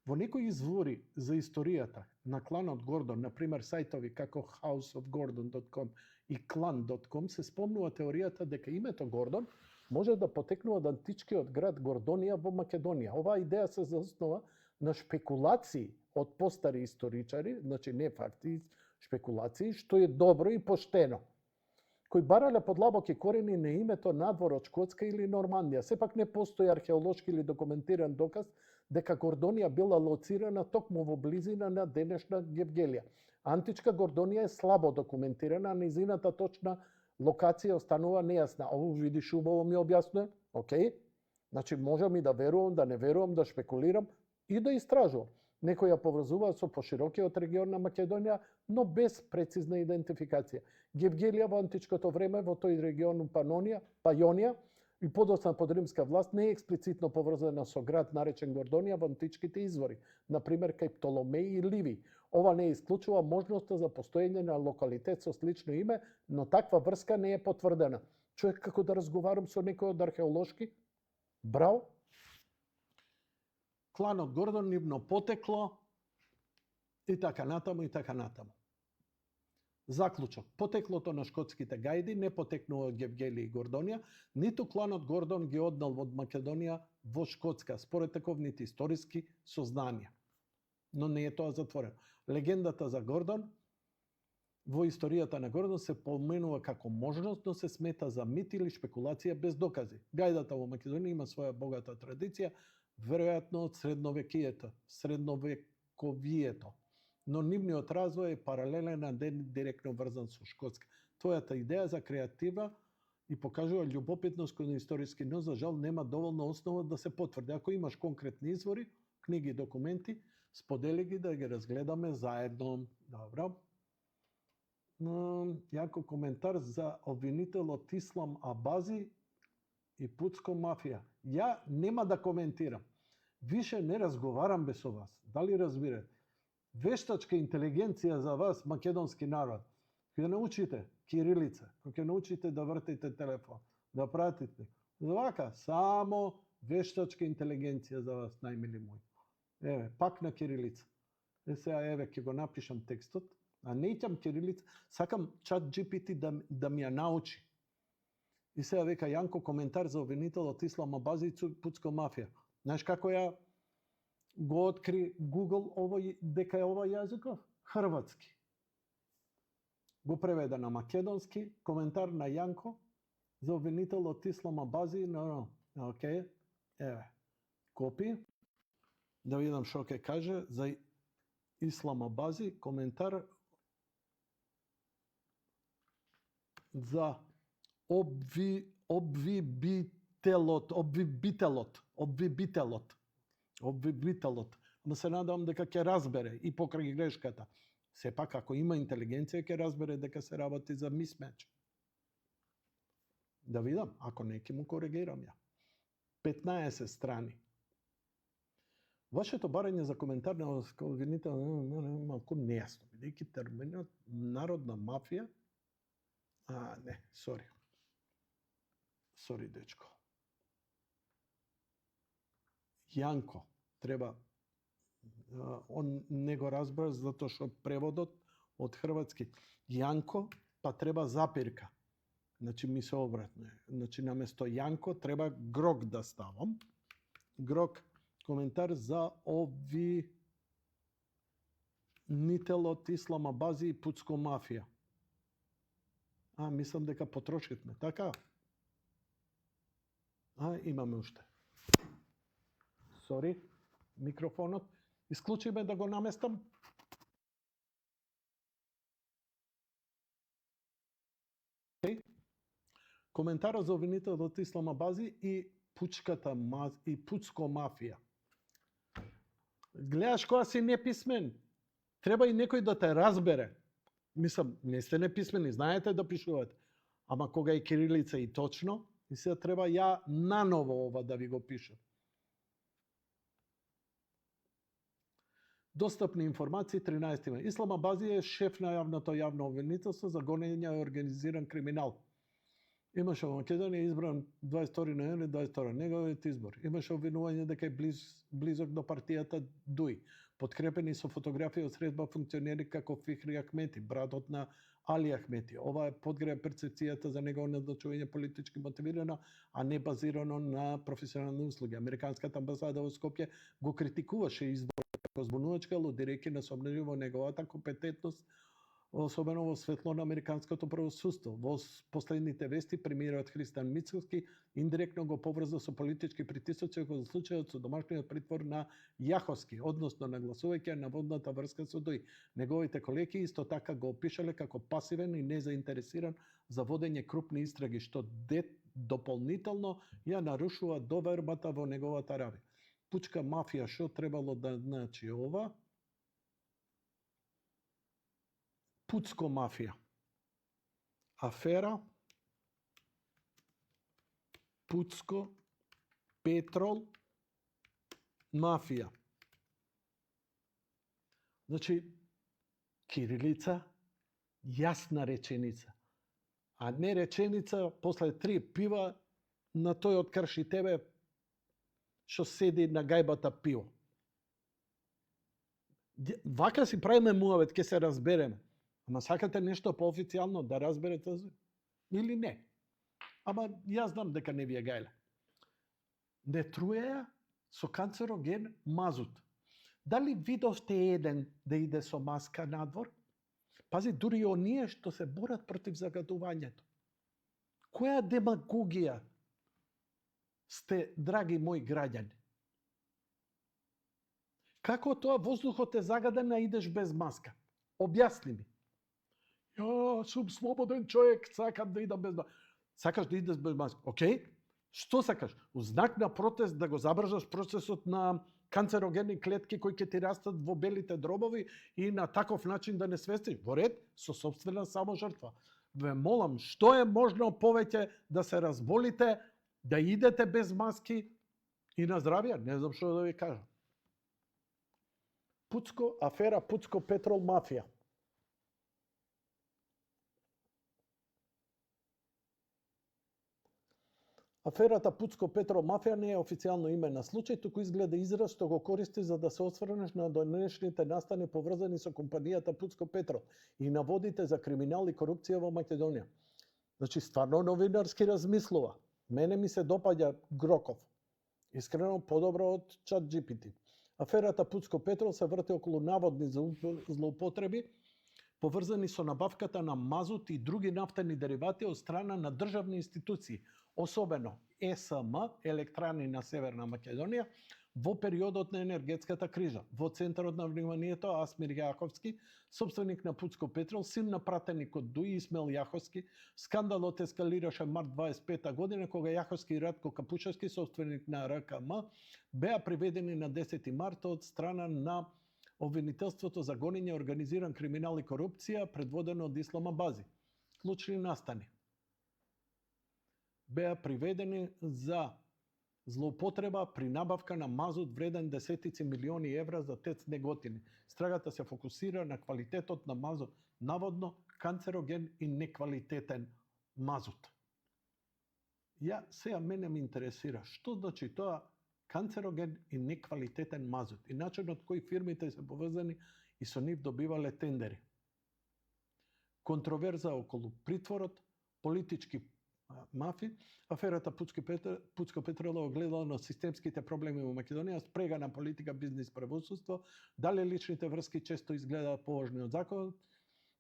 Во некои извори за историјата на кланот Гордон, например сајтови како houseofgordon.com и clan.com, се спомнува теоријата дека името Гордон може да потекнува од античкиот град Гордонија во Македонија. Оваа идеја се заснова на шпекулации од постари историчари, значи не факти, шпекулации, што е добро и поштено, кои барале подлабоки корени на името надвор од Шкотска или Нормандија. Сепак не постои археолошки или документиран доказ дека Гордонија била лоцирана токму во близина на денешна Гевгелија. Античка Гордонија е слабо документирана, а низината точна локација останува нејасна. Ово видиш убаво ми објаснува, окей? Значи можам и да верувам, да не верувам, да шпекулирам и да истражувам. Некои ја поврзуваат со поширокиот регион на Македонија, но без прецизна идентификација. Гевгелија во античкото време во тој регион Пајонија и подоцна под римска власт не е експлицитно поврзана со град наречен Гордонија во античките извори, например кај Птоломеј и Ливи. Ова не исклучува можноста за постоење на локалитет со слично име, но таква врска не е потврдена. Човек како да разговарам со некој од археолошки? Браво! кланот Гордон, нивно потекло и така натаму и така натаму. Заклучок. Потеклото на шкотските гајди не потекнува од Гевгели и Гордонија, ниту кланот Гордон ги однал од Македонија во Шкотска, според таковните историски сознанија. Но не е тоа затворено. Легендата за Гордон во историјата на Гордон се поменува како можност, но се смета за мит или шпекулација без докази. Гајдата во Македонија има своја богата традиција, веројатно од средновековието. Но нивниот развој е паралелен, а директно врзан со Шкотска. Твојата идеја за креатива и покажува љубопитност кон историски, но за жал нема доволно основа да се потврди. Ако имаш конкретни извори, книги, документи, сподели ги да ги разгледаме заедно. Добро. Јако коментар за обвинителот Ислам Абази и Пуцко мафија. Ја нема да коментирам. Више не разговарам без со вас. Дали разбирате? Вештачка интелигенција за вас, македонски народ. Ќе научите кирилица, ќе научите да вртите телефон, да пратите. Вака, само вештачка интелигенција за вас, најмили мои. Еве, пак на кирилица. Сега, еве, ќе го напишам текстот, а не итам кирилица, сакам чат GPT да ми ја научи. И сега века Јанко коментар за обвинителот Ислам Абази и Пуцко мафија. Знаеш како ја го откри Google дека е ова јазиков? Хрватски. Го преведе на македонски, коментар на Јанко за обвинителот Ислам Абази. Океј, еве, копи. Да видам што ќе каже за Ислам Абази, коментар за обвибителот. Но се надам дека ќе разбере и покрај грешката. Сепак, ако има интелигенција, ќе разбере дека се работи за мисмеч. Да видам, ако не, ќе му коригирам ја. 15 страни. Вашето барање за коментар на обвинител малку нејасно, бидејќи терминот народна мафија. Не, сори. Сори, дечко. Јанко, треба, он не го разбра затоа што преводот од хрватски Јанко, па треба запирка. Значи ми се обратно. Значи наместо Јанко треба Грок да ставам. Грок, коментар за обвинителот Ислам Абази и Пуцко мафија. Мислам дека потрошивме, така? Имаме уште. Сори, микрофонот. Исклучи ме да го наместам. Коментарот за обвинителот Ислам Абази и Пуцко мафија. Гледаш кога си неписмен, треба и некој да те разбере. Мислам, не сте неписмени, знаете да пишувате. Ама кога е кирилица и точно, и сега треба ја наново ова да ви го пишам. Достапни информации 13 май. Ислам Абази е шеф на јавно обвинителство за гонење и организиран криминал. Имаше во Македонија избран 22 ноември 22. Неговиот избор. Имаше обвинување дека е близок до партијата ДУИ, подкрепени со фотографија од средба функционери како Фихри Ахмети, братот на Али Ахмети. Ова е подгрева перцепцијата за негово назначување политички мотивирано, а не базирано на професионални услуги. Американската амбасада во Скопје го критикуваше изборот како збунувачка алудирајќи на сомнење во неговата компетентност, особено во светло на американското правосудство. Во последните вести, премиерот Христијан Мицкоски индиректно го поврза со политички притисоци во случајот со домашниот притвор на Јаховски, односно нагласувајќи на водната врска со ДУИ. Неговите колеги исто така го опишале како пасивен и незаинтересиран за водење крупни истраги, што дополнително ја нарушува довербата во неговата работа. Пуцка мафија, што требало да значи ова? Пуцко мафија. Афера Пуцко Петрол мафија. Значи, кирилица, јасна реченица. А не реченица после 3 пива на тој открши тебе што седи на гајбата пиво. Вака си правиме муавет, ќе се разбереме. Ама сакате нешто поофицијално да разберете или не? Ама јас знам дека не ви е гајле. Не труеја со канцероген мазут. Дали видовте еден да иде со маска надвор? Пази, дури и оние што се борат против загадувањето. Која демагогија сте, драги мои граѓани? Како тоа воздухот е загаден, а идеш без маска? Објасни ми. Ја сум слободен човек, сакам да идам без маска. Сакаш да идеш без маска? Океј. Што сакаш? У знак на протест да го забрзаш процесот на канцерогенни клетки кои ќе ти растат во белите дробови и на таков начин да не свестиш? Во ред, со сопствена саможртва. Ве молам, што е можно повеќе да се разболите, да идете без маски и на здравје? Не знам што да ви кажам. Пуцко, афера Пуцко Петрол мафија. Аферата Пуцко Петрол мафија не е официјално име на случај, туку изгледа израз што го користи за да се осврнеш на денешните настани поврзани со компанијата Пуцко Петрол и наводите за криминал и корупција во Македонија. Значи, стварно новинарски размислува. Мене ми се допаѓа Гроков. Искрено подобро од ChatGPT. Аферата Пуцко Петрол се врти околу наводни злоупотреби поврзани со набавката на мазут и други нафтени деривати од страна на државни институции, особено ЕСМ, Електрани на Северна Македонија, во периодот на енергетската криза. Во центарот на вниманието Асмир Јаховски, собственик на Пуцко Петрол, син на пратеникот Дуј Исмел Јаховски. Скандалот ескалираше март 25 година, кога Јаховски и Радко Капушевски, собственик на РКМ, беа приведени на 10 март од страна на обвинителството за гонење, организиран криминал и корупција, предводено од Ислама Бази. Клучни настани. Беа приведени за злоупотреба при набавка на мазут вреден десетици милиони евра за ТЕЦ Неготини. Страгата се фокусира на квалитетот на мазут, наводно канцероген и неквалитетен мазут. Сега мене ме интересира, што значи тоа канцероген и неквалитетен мазут и начинот кој фирмите се поврзани и со нив добивале тендери. Контроверза околу притворот, политички мафи, аферата Пуцко Петрол огледала на системските проблеми во Македонија, спрега на политика, бизнис, правосудство, дали личните врски често изгледаат поважни од законот.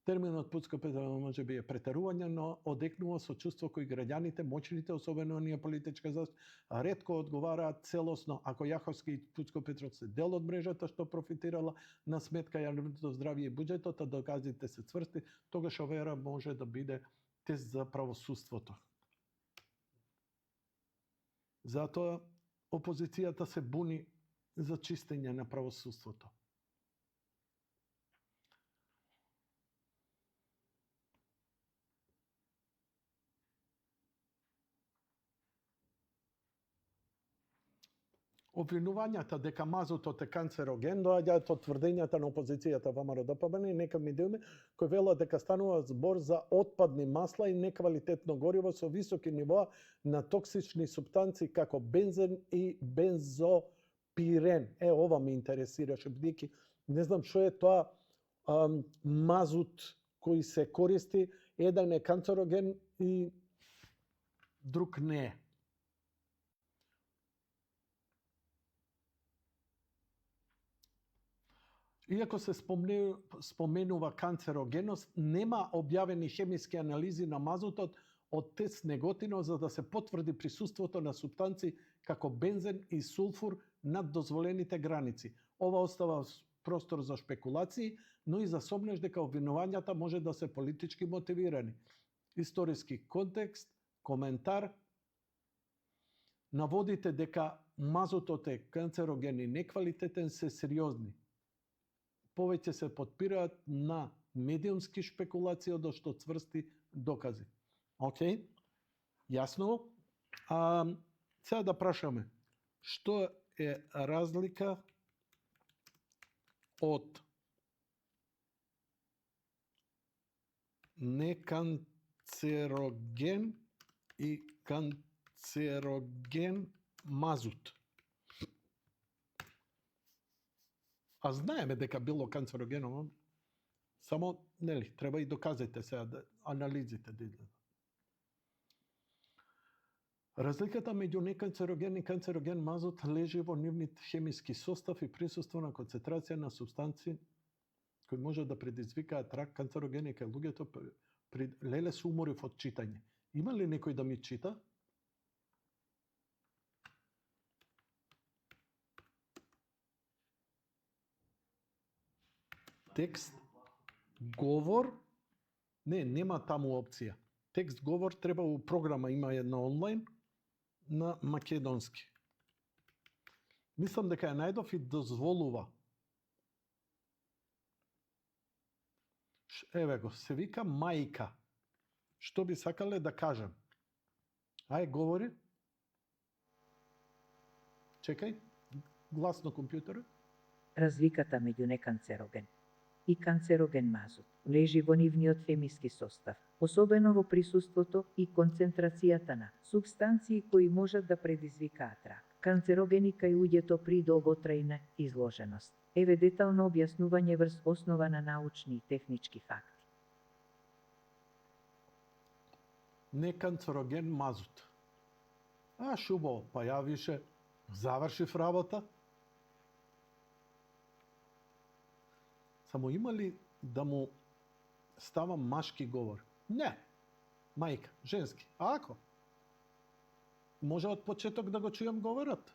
Терминот Пуцко Петрол може би е претерување, но одекнува со чувство кои граѓаните, моćните, особено оние политичка заштита, ретко одговараат целосно ако Јаховски и Пуцко Петрол се дел од мрежата што профитирала на сметка јавното здравје и буџетот, а доказите се цврсти, тогаш оваа може да биде тест за правосудството. Затоа опозицијата се буни за чистење на правосудството. Обвинувањата дека мазутот е канцероген доаѓаат од тврдењата на опозицијата ВМРО-ДПМН и нека медиуми кои велат дека станува збор за отпадни масла и неквалитетно гориво со високи нивоа на токсични супстанции како бензен и бензопирен. Ова ме интересираше, бидејќи не знам што е тоа мазут кој се користи, еден е канцероген и друг не е. Иако се споменува канцерогеност, нема објавени хемиски анализи на мазутот од ТЕЦ Неготино за да се потврди присуството на супстанции како бензен и сулфур над дозволените граници. Ова остава простор за шпекулации, но и за сомнеш дека обвинувањата може да се политички мотивирани. Историски контекст, коментар. Наводите дека мазутот е канцероген и неквалитетен се сериозни. Повеќе се потпираат на медиумски шпекулации од што цврсти докази. Океј, јасно. Сега да прашаме, што е разлика од неканцероген и канцероген мазут? А знаеме дека било канцерогено, само, нели, треба и доказите сега, да, анализите да излезат. Разликата меѓу неканцероген и канцероген мазот лежи во нивниот хемиски состав и присуство на концентрација на супстанции кои може да предизвикаат рак. Канцерогени кај луѓето леле се уморив од читање. Има ли некој да ми чита? Текст, говор, нема таму опција. Текст, говор треба у програма, има една онлайн на македонски. Мислам дека ја најдов и дозволува. Еве го, се вика мајка. Што би сакале да кажам? Ај, говори. Чекај, гласно компјутерот. Разликата меѓу неканцероген и канцероген мазот лежи во нивниот хемиски состав, особено во присуството и концентрацијата на супстанции кои можат да предизвикаат рак. Канцерогени кај луѓето при долготрајна изложеност. Еве детално објаснување врз основа на научни и технички факти. Неканцероген мазот. А, шубо, па ја више завршив работа. Само има ли да му ставам машки говор? Не. Мајка, женски. А ако? Може од почеток да го чујам говорот?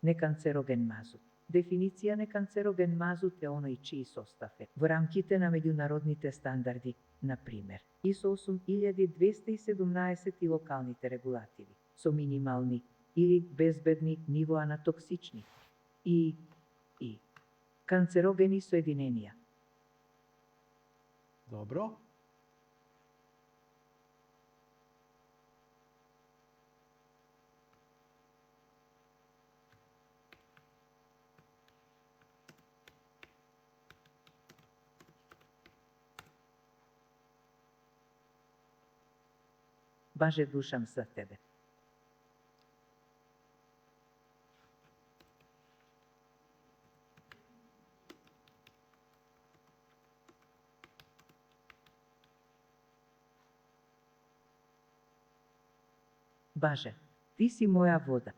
Неканцероген мазот. Дефиниција неканцероген мазот е оној чиј состав е во рамките на меѓународните стандарди, на пример ISO 8217 и локалните регулативи, со минимални или безбедни нивоа на токсични и канцерогени соединенија. Добро. Баже душам за тебе. Баже, ти си моја вода.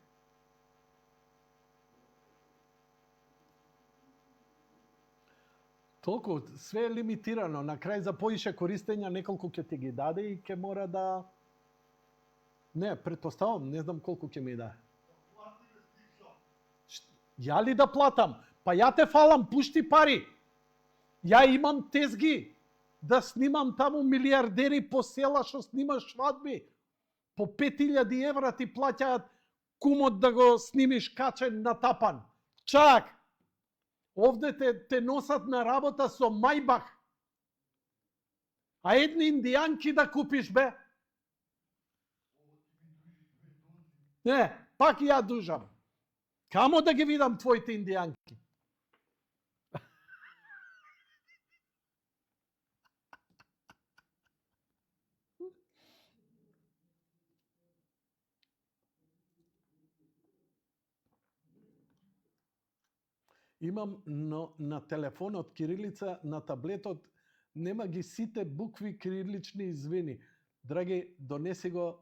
Толку, све е лимитирано. На крај за поише користења неколку ќе ти ги даде и ќе мора да... Не, претпоставам, не знам колку ќе ми даде. Ја ли да платам? Па ја те фалам, пушти пари. Ја имам тезги да снимам таму милиардери по села што снимаш свадби. По 5000 евра ти плаќаат кумот да го снимиш качен на тапан. Чак! Овде те носат на работа со Мајбах. А едни индијанки да купиш, бе? Не, пак ја дужам. Камо да ги видам твоите индијанки? Имам на телефонот кирилица, на таблетот нема ги сите букви кирилични, извини. Драги, донеси го,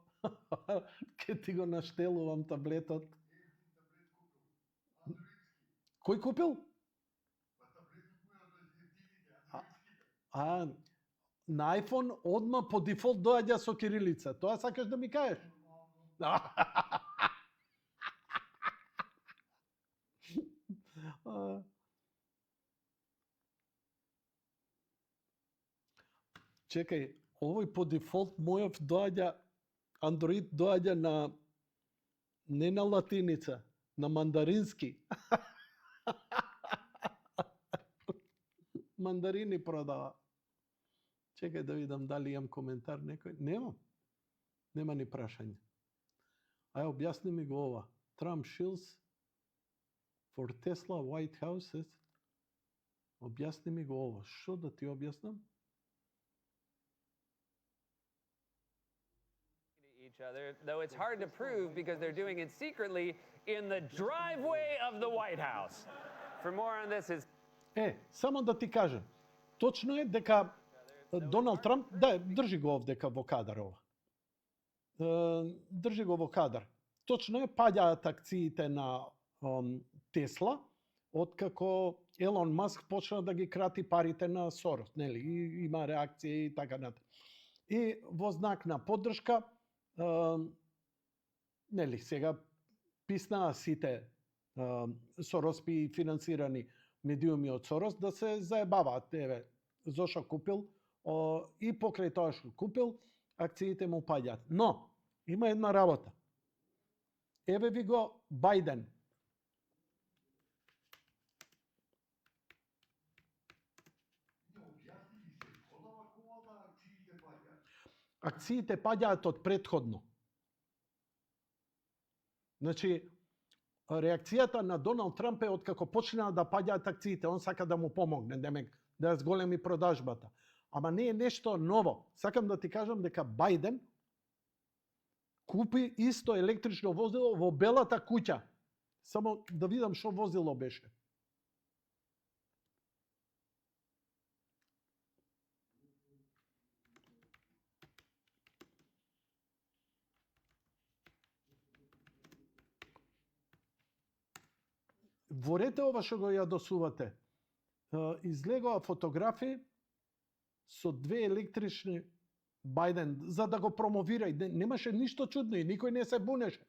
ке ти го наштелувам таблетот. Кој купил? На iPhone одма по дефолт доаѓа со кирилица. Тоа сакаш да ми кажеш? Чекај, овој по дефолт мојов доаѓа, Android доаѓа на не на латиница, на мандарински. Мандарини продава. Чекај да видам дали имам коментар некој. Немам. Нема ни прашање. Ај, објасни ми го ова. Trump shields for Tesla White Houses. Објасни ми го ова. Што да ти објаснам? each other, though it's hard to prove because they're doing it secretly in the driveway of the White House. For more on this is Само да ти кажам, точно е дека Доналд Трамп, да, држи го овдека во кадар ова. Држи го во кадар. Точно е, паѓаат акциите на Тесла, откако Елон Маск почна да ги крати парите на Сорос, нели? И има реакција и така натаму. И во знак на поддршка, нели, сега писнаа сите Сороспи финансирани медиуми од Сорос да се заебаваат, еве, зошто купил, и покрај тоа што купил, акциите му паѓаат. Но, има една работа. Еве ви го Бајден. Акциите паѓаат од претходно. Значи, реакцијата на Доналд Трамп е откако почнаа да паѓаат акциите, он сака да му помогне, демек да ја зголеми продажбата. Ама не е нешто ново. Сакам да ти кажам дека Бајден купи исто електрично возило во Белата куќа. Само да видам што возило беше. Ворете ова што го јадосувате. Излегоа фотографии со две електрични Бајден, за да го промовира. И немаше ништо чудно и никој не се бунеше.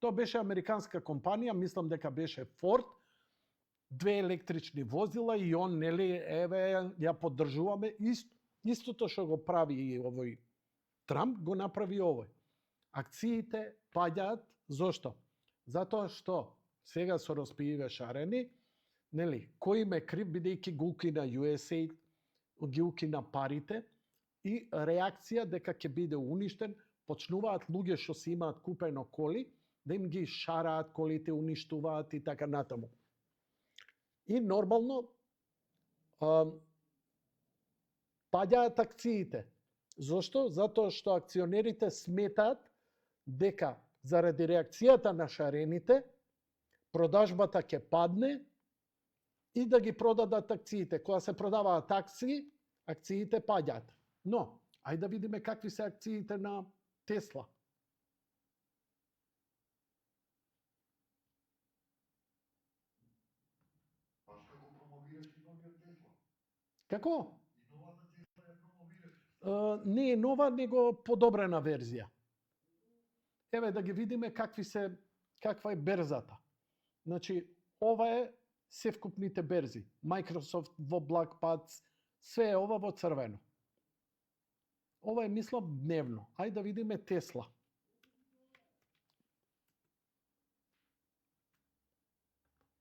Тоа беше американска компанија, мислам дека беше Форд, две електрични возила и он, нели, еве, ја поддржуваме. Истото што го прави и овој Трамп, го направи овој. Акциите паѓаат, зошто? Затоа што сега со распииве шарени, нели, кој ме крив, бидејќи го укина USAID, ги укина парите, и реакција дека ќе биде уништен, почнуваат луѓе што си имаат купено коли, да им ги шараат колите, уништуваат и така натаму. И нормално паѓаат акциите. Зошто? Затоа што акционерите сметаат дека заради реакцијата на шарените, продажбата ќе падне и да ги продадат акциите. Кога се продаваат акции, акциите паѓаат. Но, ајде да видиме какви се акциите на Тесла. Паш како промовираш и новиот Тесла? Како? И новата Тесла ја промовираш. Не е нова, него подобрена верзија. Еве да ги видиме каква е берзата. Значи, ова е севкупните берзи. Microsoft во блак пат, све е ова во црвено. Ова е, мислам, дневно. Ајде да видиме Тесла.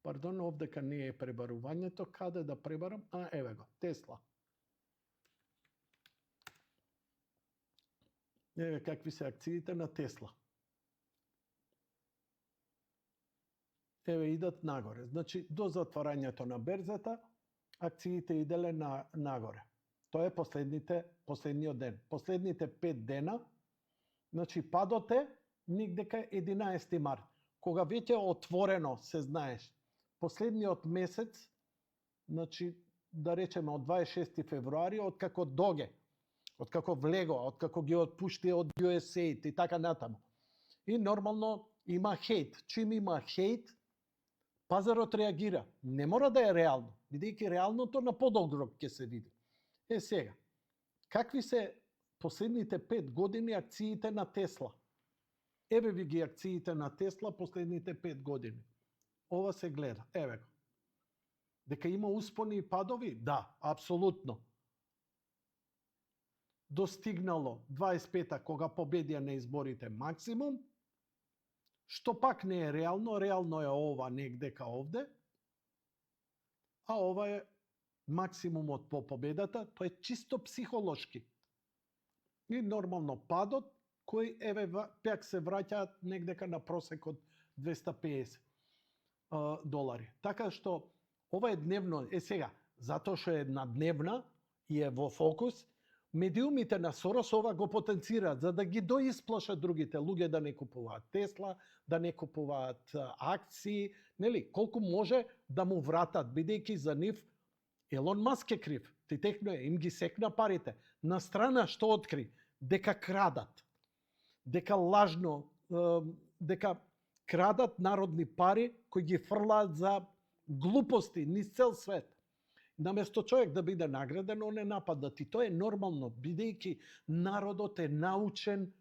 Пардон, овдека не е пребарувањето. Каде да пребарам? Еве го, Тесла. Еве какви се акциите на Тесла. Еве идат нагоре. Значи, до затварањето на берзата, акциите иделе нагоре. Тоа е последниот ден. Последните 5 дена, значи падот е негдека 11 март. Кога веќе отворено се знаеш, последниот месец, значи да речеме од 26 февруари, откако доге, откако влего, откако ги отпушти од USAID и така натаму. И нормално има хейт. Чим има хейт, пазарот реагира. Не мора да е реално, бидејќи реалното на подолг рок ќе се види. Сега, какви се последните 5 години акциите на Тесла? Еве ви ги акциите на Тесла последните 5 години. Ова се гледа, еве го. Дека има успони и падови? Да, апсолутно. Достигнало 25-та кога победија на изборите максимум, што пак не е реално, реално е ова негдека овде, а ова е максимумот по победата, тоа е чисто психолошки. И нормално падот, кој еве пак се враќаат негдека на просек од $250. Така што ова е дневно, сега, затоа што е на дневна и е во фокус, медиумите на Сорос ова го потенцираат за да ги доисплашат другите луѓе да не купуваат Тесла, да не купуваат акции, нели, колку може да му вратат, бидејќи за нив Елон Маск е крив. Ти техно им ги секна парите. На страна што откри? Дека крадат. Дека лажно, дека крадат народни пари кои ги фрлаат за глупости низ цел свет. Наместо човек да биде награден, он е нападнат. И тоа е нормално, бидејќи народот е научен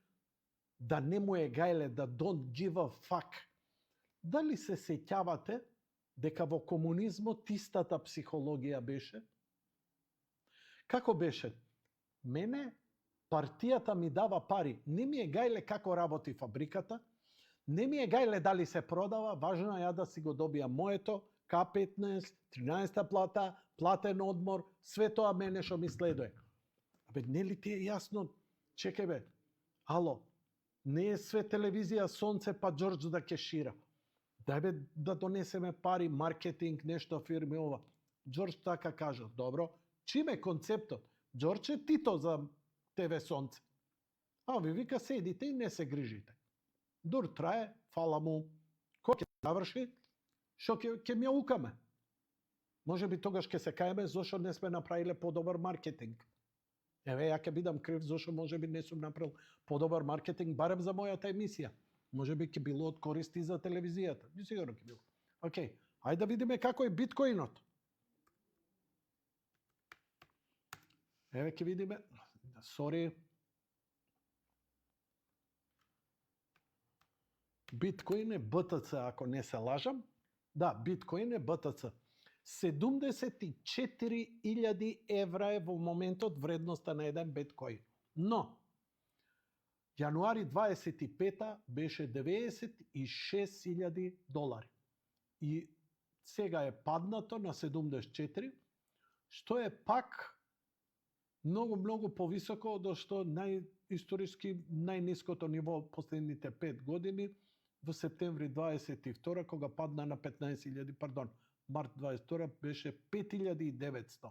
да не му е гајле, да don't give a fuck. Дали се сеќавате дека во комунизмот истата психологија беше? Како беше? Мене партијата ми дава пари. Не ми е гајле како работи фабриката, не ми е гајле дали се продава, важно е ја да си го добијам моето, К15, 13 плата, платен одмор, све тоа мене што ми следуе. Абе, нели ти е јасно? Чекај бе, ало, не е све телевизија сонце па Џорџ да кешира. Дај бе да донесеме пари, маркетинг, нешто фирми ова. Џорџ така кажа, добро, чим е концептот? Џорџ е Тито за ТВ Сонце. А ви вика седите и не се грижите. Дур трае, фала му, кој ќе заврши, што ќе ми ја укаме. Може би тогаш ќе се каеме зошто не сме направиле подобар маркетинг. Еве, ја ќе бидам крив зошто може би не сум направил подобар маркетинг, барем за мојата емисија. Може би ќе било од користи за телевизијата. Би сигурно ќе било. Океј, ајде да видиме како е биткоинот. Еве ќе видиме. Сори. Биткоин е БТЦ, ако не се лажам. Да, биткоин е БТЦ. 74.000 евра е во моментот вредноста на еден биткоин. Но, јануари 25 беше 96.000 долари. И сега е паднато на 74, што е пак многу повисоко од што историски најниското ниво последните 5 години во септември 22 кога падна на 15.000, пардон, март 22 беше 5.900.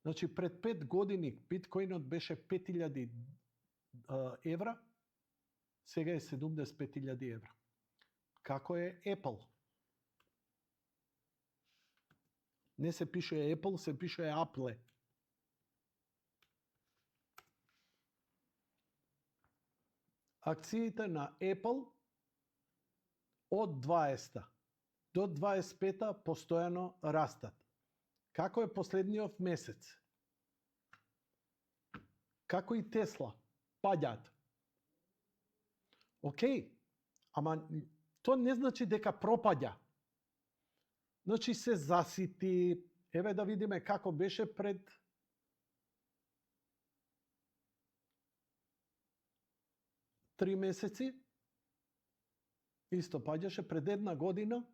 Значи пред 5 години биткоинот беше 5.000 евра, сега е 75.000 евра. Како е Apple? Не се пише Apple, се пише Apple. Акциите на Apple од 20 до 25 постојано растат. Како е последниот месец? Како и Тесла паѓаат. Океј, ама тоа не значи дека пропаѓа. Значи се засити. Еве да видиме како беше пред три месеци. Исто паѓаше пред една година.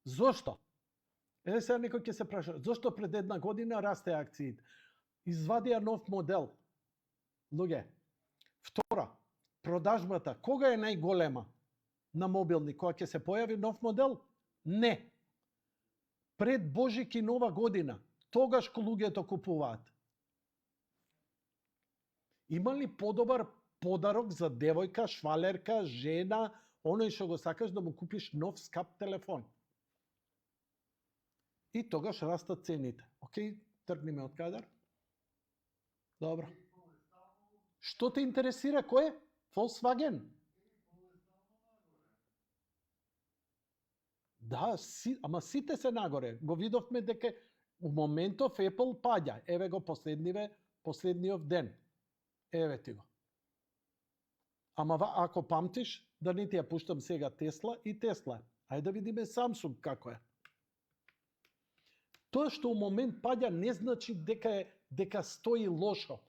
Зошто? Еве сега некој ќе се праша, зошто пред една година расте акциите? Извадија нов модел. Луѓе, втора, продажбата, кога е најголема на мобилни? Кога ќе се појави нов модел? Не. Пред Божик и Нова година, тогаш кога луѓето купуваат. Има ли подобар подарок за девојка, швалерка, жена, оној што го сакаш да му купиш нов скап телефон? И тогаш растат цените. Океј, тргниме од кадар. Добро. Што те интересира? Кој е? Volkswagen? Да, ама сите се нагоре. Го видовме дека у моментов Apple паѓа. Еве го последниот ден. Еве ти го. Ама ако памтиш, да не ти ја пуштам сега Тесла и Тесла. Ајде да видиме Samsung како е. Тоа што у момент паѓа не значи дека стои лошо.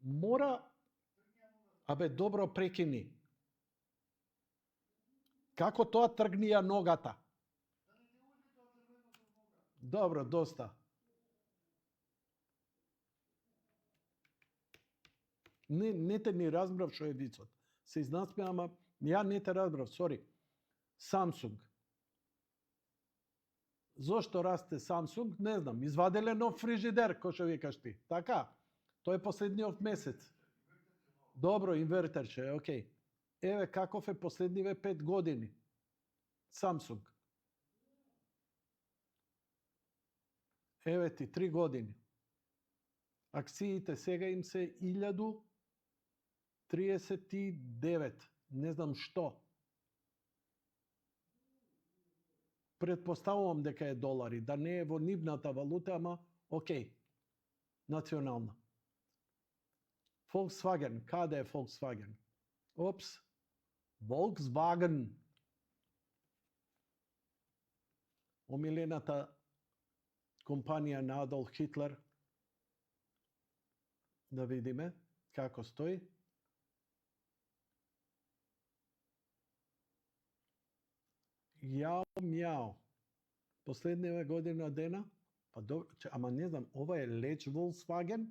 Мора... Абе, добро прекини. Како тоа тргни ја ногата? Добро, доста. Не те ни разбрав што е вицот. Се изнасме, ама ја не те разбрав, сори. Samsung. Зошто расте Samsung? Не знам. Извадиле нов фрижидер, кој што викаш ти. Така? Тој е последниот месец. Добро, инвертерче, окей. Еве каков е последниве 5 години. Samsung. Еве ти 3 години. Акциите сега им се 1039. Не знам што. Предпоставувам дека е долари, да не е во нивната валута, ама окей. Национална. Volkswagen, каде е Volkswagen? Опс. Volkswagen. Омилената компанија на Адолф Хитлер. Да видиме како стои. Јао, мјао. Последнива година дена, па ама не знам, ова е Леч Volkswagen?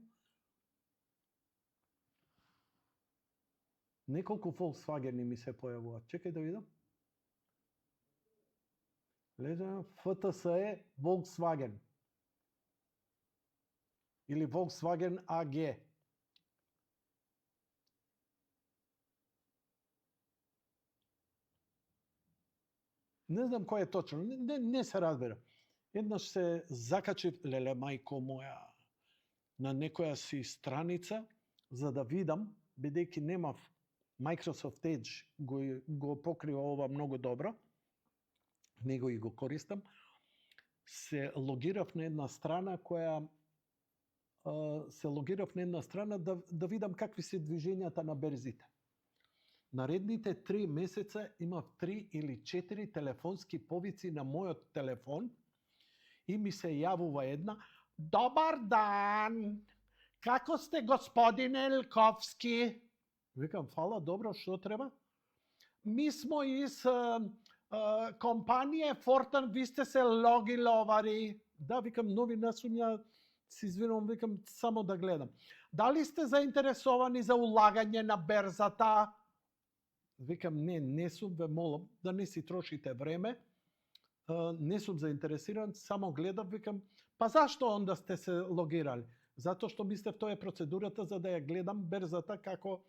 Неколку Volkswagen ми се појавуваат. Чекај да видам. Лежа ФТСЕ Volkswagen. Или Volkswagen AG. Не знам кој е точно, не се разбира. Еднаш се закачив, леле мајко моја, на некоја си страница, за да видам, бидејќи немав Microsoft Edge, го покрива ова многу добро, него и го користам, се логирав на една страна да видам какви се движењата на берзите. Наредните 3 месеца имав 3 или 4 телефонски повици на мојот телефон и ми се јавува една: Добар дан! Како сте, господине Илковски? Викам, фала, добро, што треба? Ми смо из компанија Фортан, ви сте се логиловари. Да, викам, новина сум, ја се извинувам, викам, само да гледам. Дали сте заинтересовани за улагање на берзата? Викам, не сум, ве молам, да не си трошите време. Не сум заинтересиран, само гледам, викам, па зашто онда сте се логирали? Затоа што мислев тоа е процедурата за да ја гледам берзата како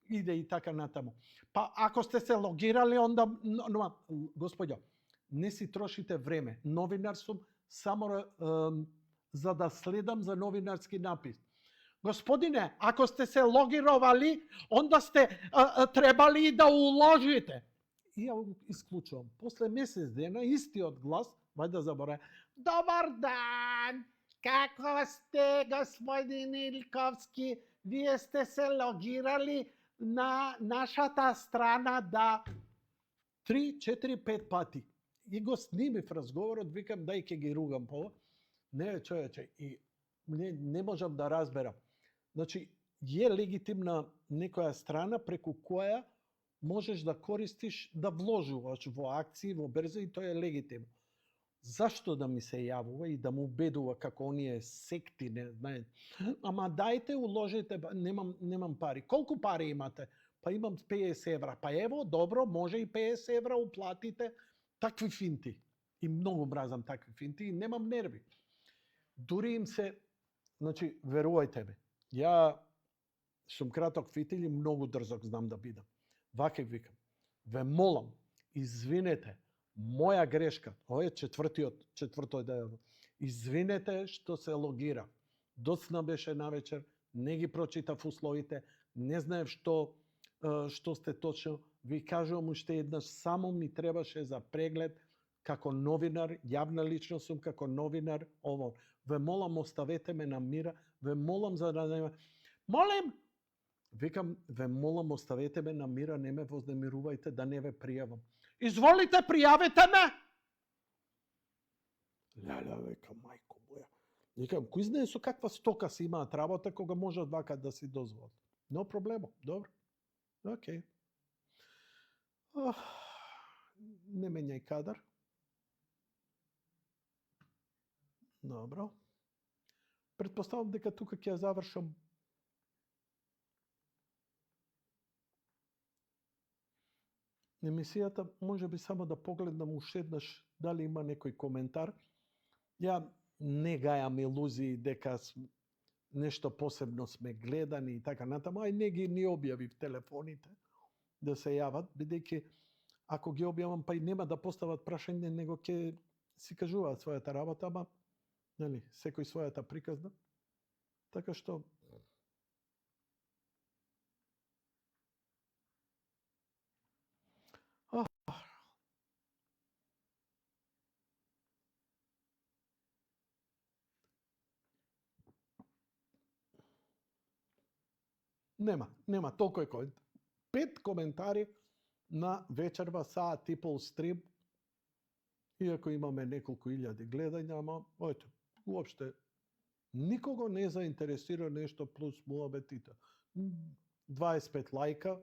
иде и така натаму. Па ако сте се логирали, онда, господјо, не си трошите време. Новинар сум само за да следам за новинарски напис. Господине, ако сте се логировали, онда сте требали и да уложите. И ја исклучувам. После месец дена, истиот глас, вајда заборавам, Добар дан! Како сте, господин Илковски? Вие сте се логирали на нашата страна да 3, 4, 5 пати. И го снимив разговорот, викам, дај ке ги ругам по. Не, човече, и не можам да разберам. Значи, е легитимна некоја страна преку која можеш да користиш, да вложуваш во акции, во берза, и тоа е легитимно. Зашто да ми се јавува и да му убедува како оние секти, не знаете. Ама дајте, уложите, немам пари. Колку пари имате? Па имам 50 евра. Па ево, добро, може и 50 евра уплатите. Такви финти. И многу мразам такви финти и немам нерви. Дури им се, значи, верувајте ме, ја сум краток фитил и многу дрзок знам да бидам. Вака викам, ве молам, извинете, моја грешка, ова е четвртото дел. Извинете што се логира. Доцна беше навечер, не ги прочитав условите, не знаев што сте точно. Ви кажувам уште еднаш, само ми требаше за преглед како новинар, јавна личност сум како новинар, ово. Ве молам, оставете ме на мира, ве молам за да не... Молим! Викам, ве молам, оставете ме на мира, не ме вознемирувајте, да не ве пријавам. Изволите, пријавите ме! Леле, века, мајко моја. Викам, кој знае со каква стока си имаат работа, кога можат вака да си дозволат? Но проблемо, добро. Окей. Не менјај кадар. Добро. Предпоставам дека тука ќе ја завршам. Емисијата, може би само да погледнам уште еднаш дали има некој коментар. Ја не гајам илузии дека нешто посебно сме гледани и така натаму, ај не ги ни објавив телефоните да се јават, бидејќи ако ги објавам па и нема да постават прашање, него ќе си кажуваат својата работа, ама нели, секој својата приказна. Така што нема толку е 5 коментари на вечерва саат и пол стрим, иако имаме неколку илјади гледања, ама ојте, уопште никого не заинтересира нешто плюс муабетите. 25 лајка.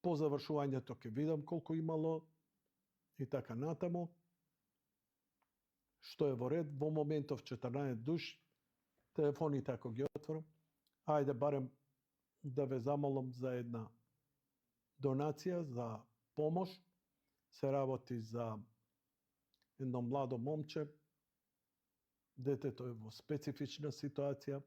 По завршувањето ќе видам колку имало и така натаму. Што е во ред, во моментов 14 души, телефоните ако ги отворам, ајде барем да ве замолам за една донација, за помош. Се работи за едно младо момче, детето е во специфична ситуација.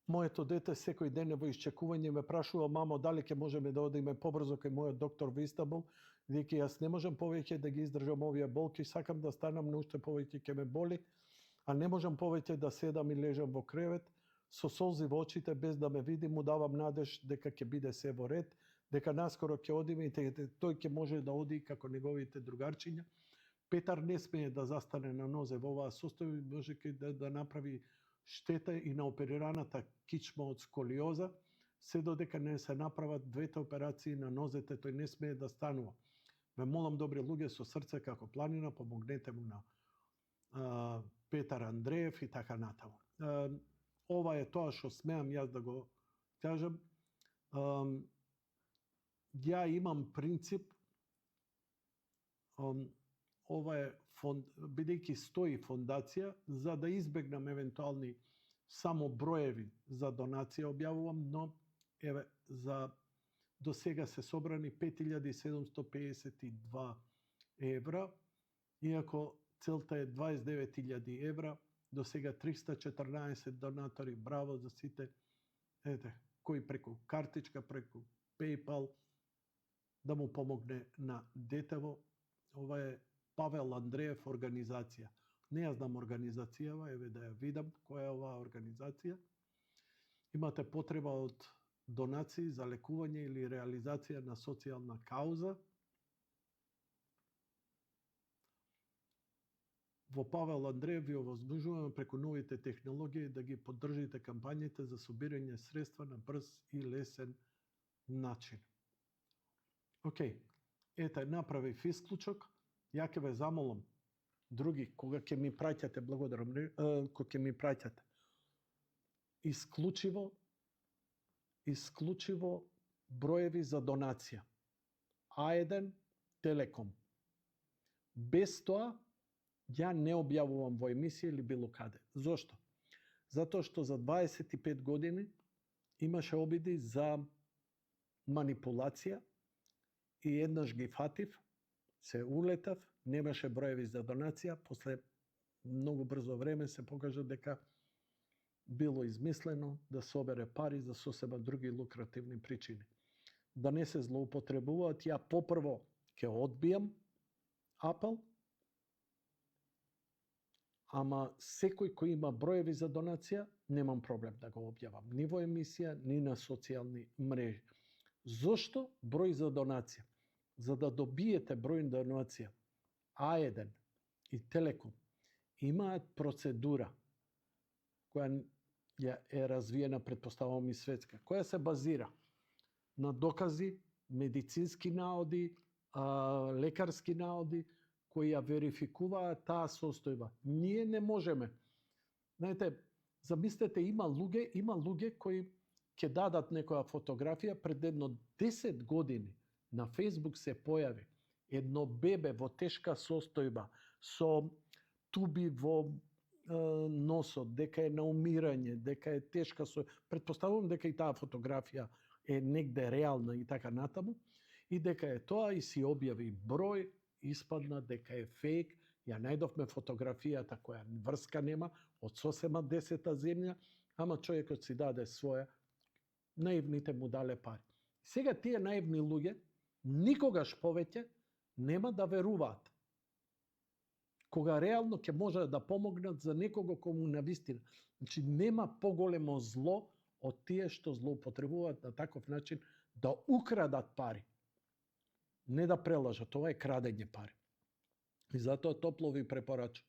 Моето дете секој ден е во исчекување, ме прашува: мамо, дали ќе можеме да одиме побрзо кај мојот доктор во Истанбул, бидејќи јас не можам повеќе да ги издржам овие болки, сакам да станам, но уште повеќе ќе ме боли, а не можам повеќе да седам и лежам во кревет, со солзи во очите, без да ме види, му давам надеж дека ќе биде се во ред, дека наскоро ќе одиме и тој ќе може да оди како неговите другарчиња. Петар не смее да застане на нозе во оваа состојба, може да направи штета и на оперираната кичма од сколиоза, се додека не се направат двете операции на нозете, тој не смее да станува. Ве молам, добри луѓе со срце како планина, помогнете му на Петар Андреев и така натаму. Ова е тоа што смеам јас да го кажам. Ја имам принцип, ова е бидејќи стои фондација, за да избегнам евентуални само броеви за донација објавувам, но еве за до сега се собрани 5752 евра, иако целта е 29.000 евра, до сега 314 донатори, браво за сите, ете, кои преку картичка, преку PayPal, да му помогне на детево. Ова е Павел Андреев организација. Не ја знам организацијава, еве да ја видам која е оваа организација. Имате потреба од донации за лекување или реализација на социјална кауза. Во Павел Андреев ви овозможуваме преку новите технологии да ги поддржите кампањите за собирање средства на брз и лесен начин. Океј, ете, направив исклучок. Ја ќе ве замолам, други, кога ќе ми праќате, благодарам, кога ќе ми праќате, исклучиво броеви за донација. А1 Телеком. Без тоа, ја не објавувам во емисија или било каде. Зошто? Затоа што за 25 години имаше обиди за манипулација и еднаш ги фатив, се улетав, немаше броеви за донација, после многу брзо време се покажа дека било измислено да собере пари за сосема други лукративни причини. Да не се злоупотребуваат, ја попрво ќе одбијам апел, ама секој кој има броеви за донација, немам проблем да го објавам, ни во емисија, ни на социјални мрежи. Зошто број за донација? За да добиете број донација, А1 и Телеком имаат процедура која е развиена, предпоставувам и светска, која се базира на докази, медицински наоди, лекарски наоди, кои ја верификуваат таа состојба. Ние не можеме. Знаете, замислете, има луѓе кои ќе дадат некоја фотографија пред едно 10 години. На Фејсбук се појави едно бебе во тешка состојба, со туби во носот, дека е на умирање, дека е тешка состојба. Предпоставувам дека и таа фотографија е негде реална и така натаму, и дека е тоа и си објави број, испадна дека е фейк. Ја најдовме фотографијата која врска нема од сосема 10-та земја, ама човекот си даде своја, наивните му дале пари. Сега тие наивни луѓе никогаш повеќе нема да веруваат. Кога реално ќе можат да помогнат за некого кому навистина. Значи нема поголемо зло од тие што злоупотребуваат на таков начин да украдат пари. Не да прелажат, тоа е крадење пари. И затоа топло ви препорачам.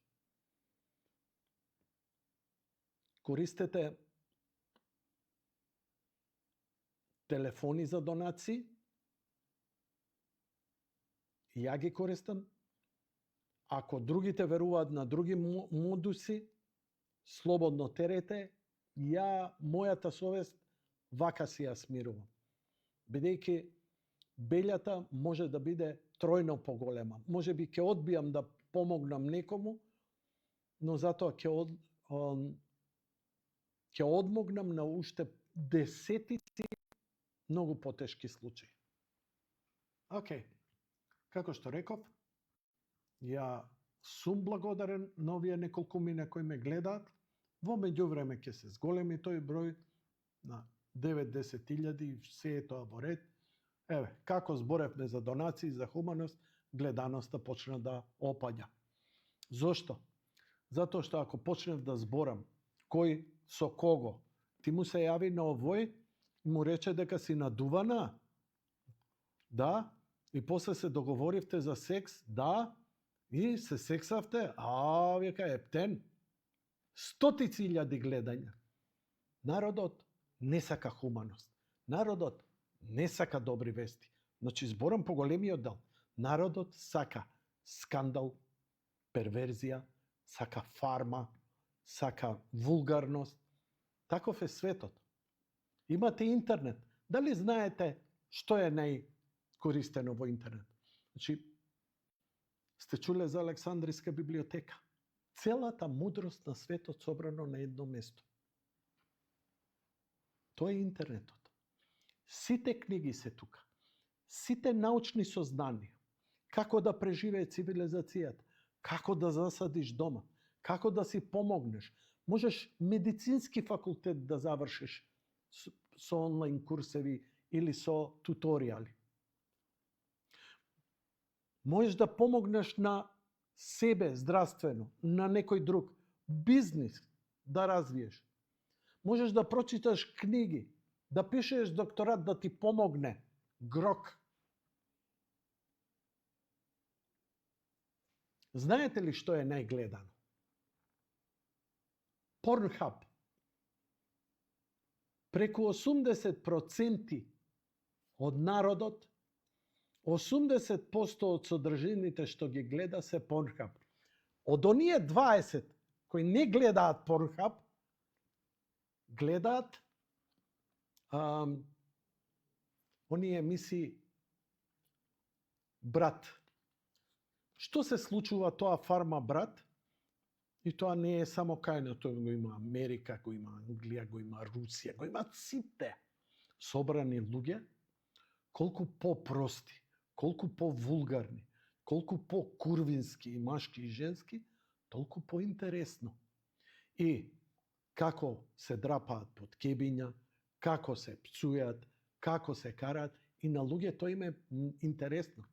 Користете телефони за донации. Ја ги користам. Ако другите веруваат на други модуси, слободно терете. Ја, мојата совест, вака си ја смирувам. Бидејќи белјата може да биде тројно поголема. Може би ќе одбијам да помогнам некому, но затоа ќе одмогнам на уште десетици многу потешки случаи. Океј. Како што реков, ја сум благодарен на овие неколку мина кои ме гледаат. Во меѓувреме ќе се зголеми тој број на 9-10 000 и се е тоа во ред. Еве, како зборевме за донации, за хуманост, гледаноста почна да опаѓа. Зошто? Затоа што ако почнев да зборам кој со кого, ти му се јави на овој, му рече дека си надувана, да, и после се договоривте за секс, да, и се сексавте, века ептен. 100.000 гледања. Народот не сака хуманост. Народот не сака добри вести. Значи, зборам по големиот дел. Народот сака скандал, перверзија, сака фарма, сака вулгарност. Таков е светот. Имате интернет. Дали знаете што е најкористено во интернет? Значи, сте чуле за Александриска библиотека? Целата мудрост на светот собрано на едно место. Тоа е интернетот. Сите книги се тука. Сите научни сознанија. Како да преживее цивилизацијата. Како да засадиш дома. Како да си помогнеш. Можеш медицински факултет да завршиш со онлайн курсеви или со туторијали. Можеш да помогнеш на себе здравствено, на некој друг, бизнис да развиеш. Можеш да прочиташ книги, да пишеш докторат да ти помогне. Грок. Знаете ли што е најгледано? Pornhub. Преку 80% од народот, 80% од содржините што ги гледа се Pornhub. Од оние 20 кои не гледаат Pornhub, гледаат оние емисии Брат. Што се случува тоа фарма Брат? И тоа не е само кај, тоа го има Америка, го има Англија, го има Русија, го има сите собрани луѓе, колку по-прости, колку по-вулгарни, колку по-курвински и машки и женски, толку по-интересно. И како се драпаат под кебиња, како се пцујат, како се караат, и на луѓето им е интересно.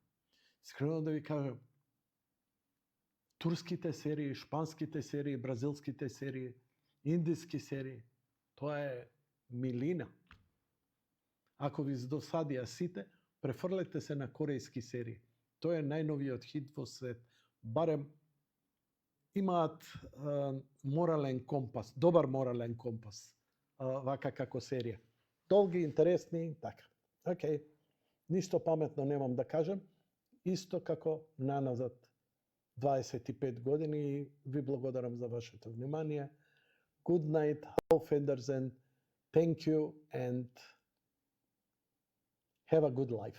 Искрено да ви кажам, турските серии, шпанските серии, бразилските серии, индиски серии, тоа е милина. Ако ви досадија сите, префрлете се на корејски серии. Тоа е најновиот хит во свет. Барем имаат морален компас, добар морален компас, вака како серија. Долги, интересни, така. Океј, ништо паметно немам да кажем, исто како наназад 25 години и ви благодарам за вашето внимание. Good night, auf Wiedersehen, thank you and have a good life.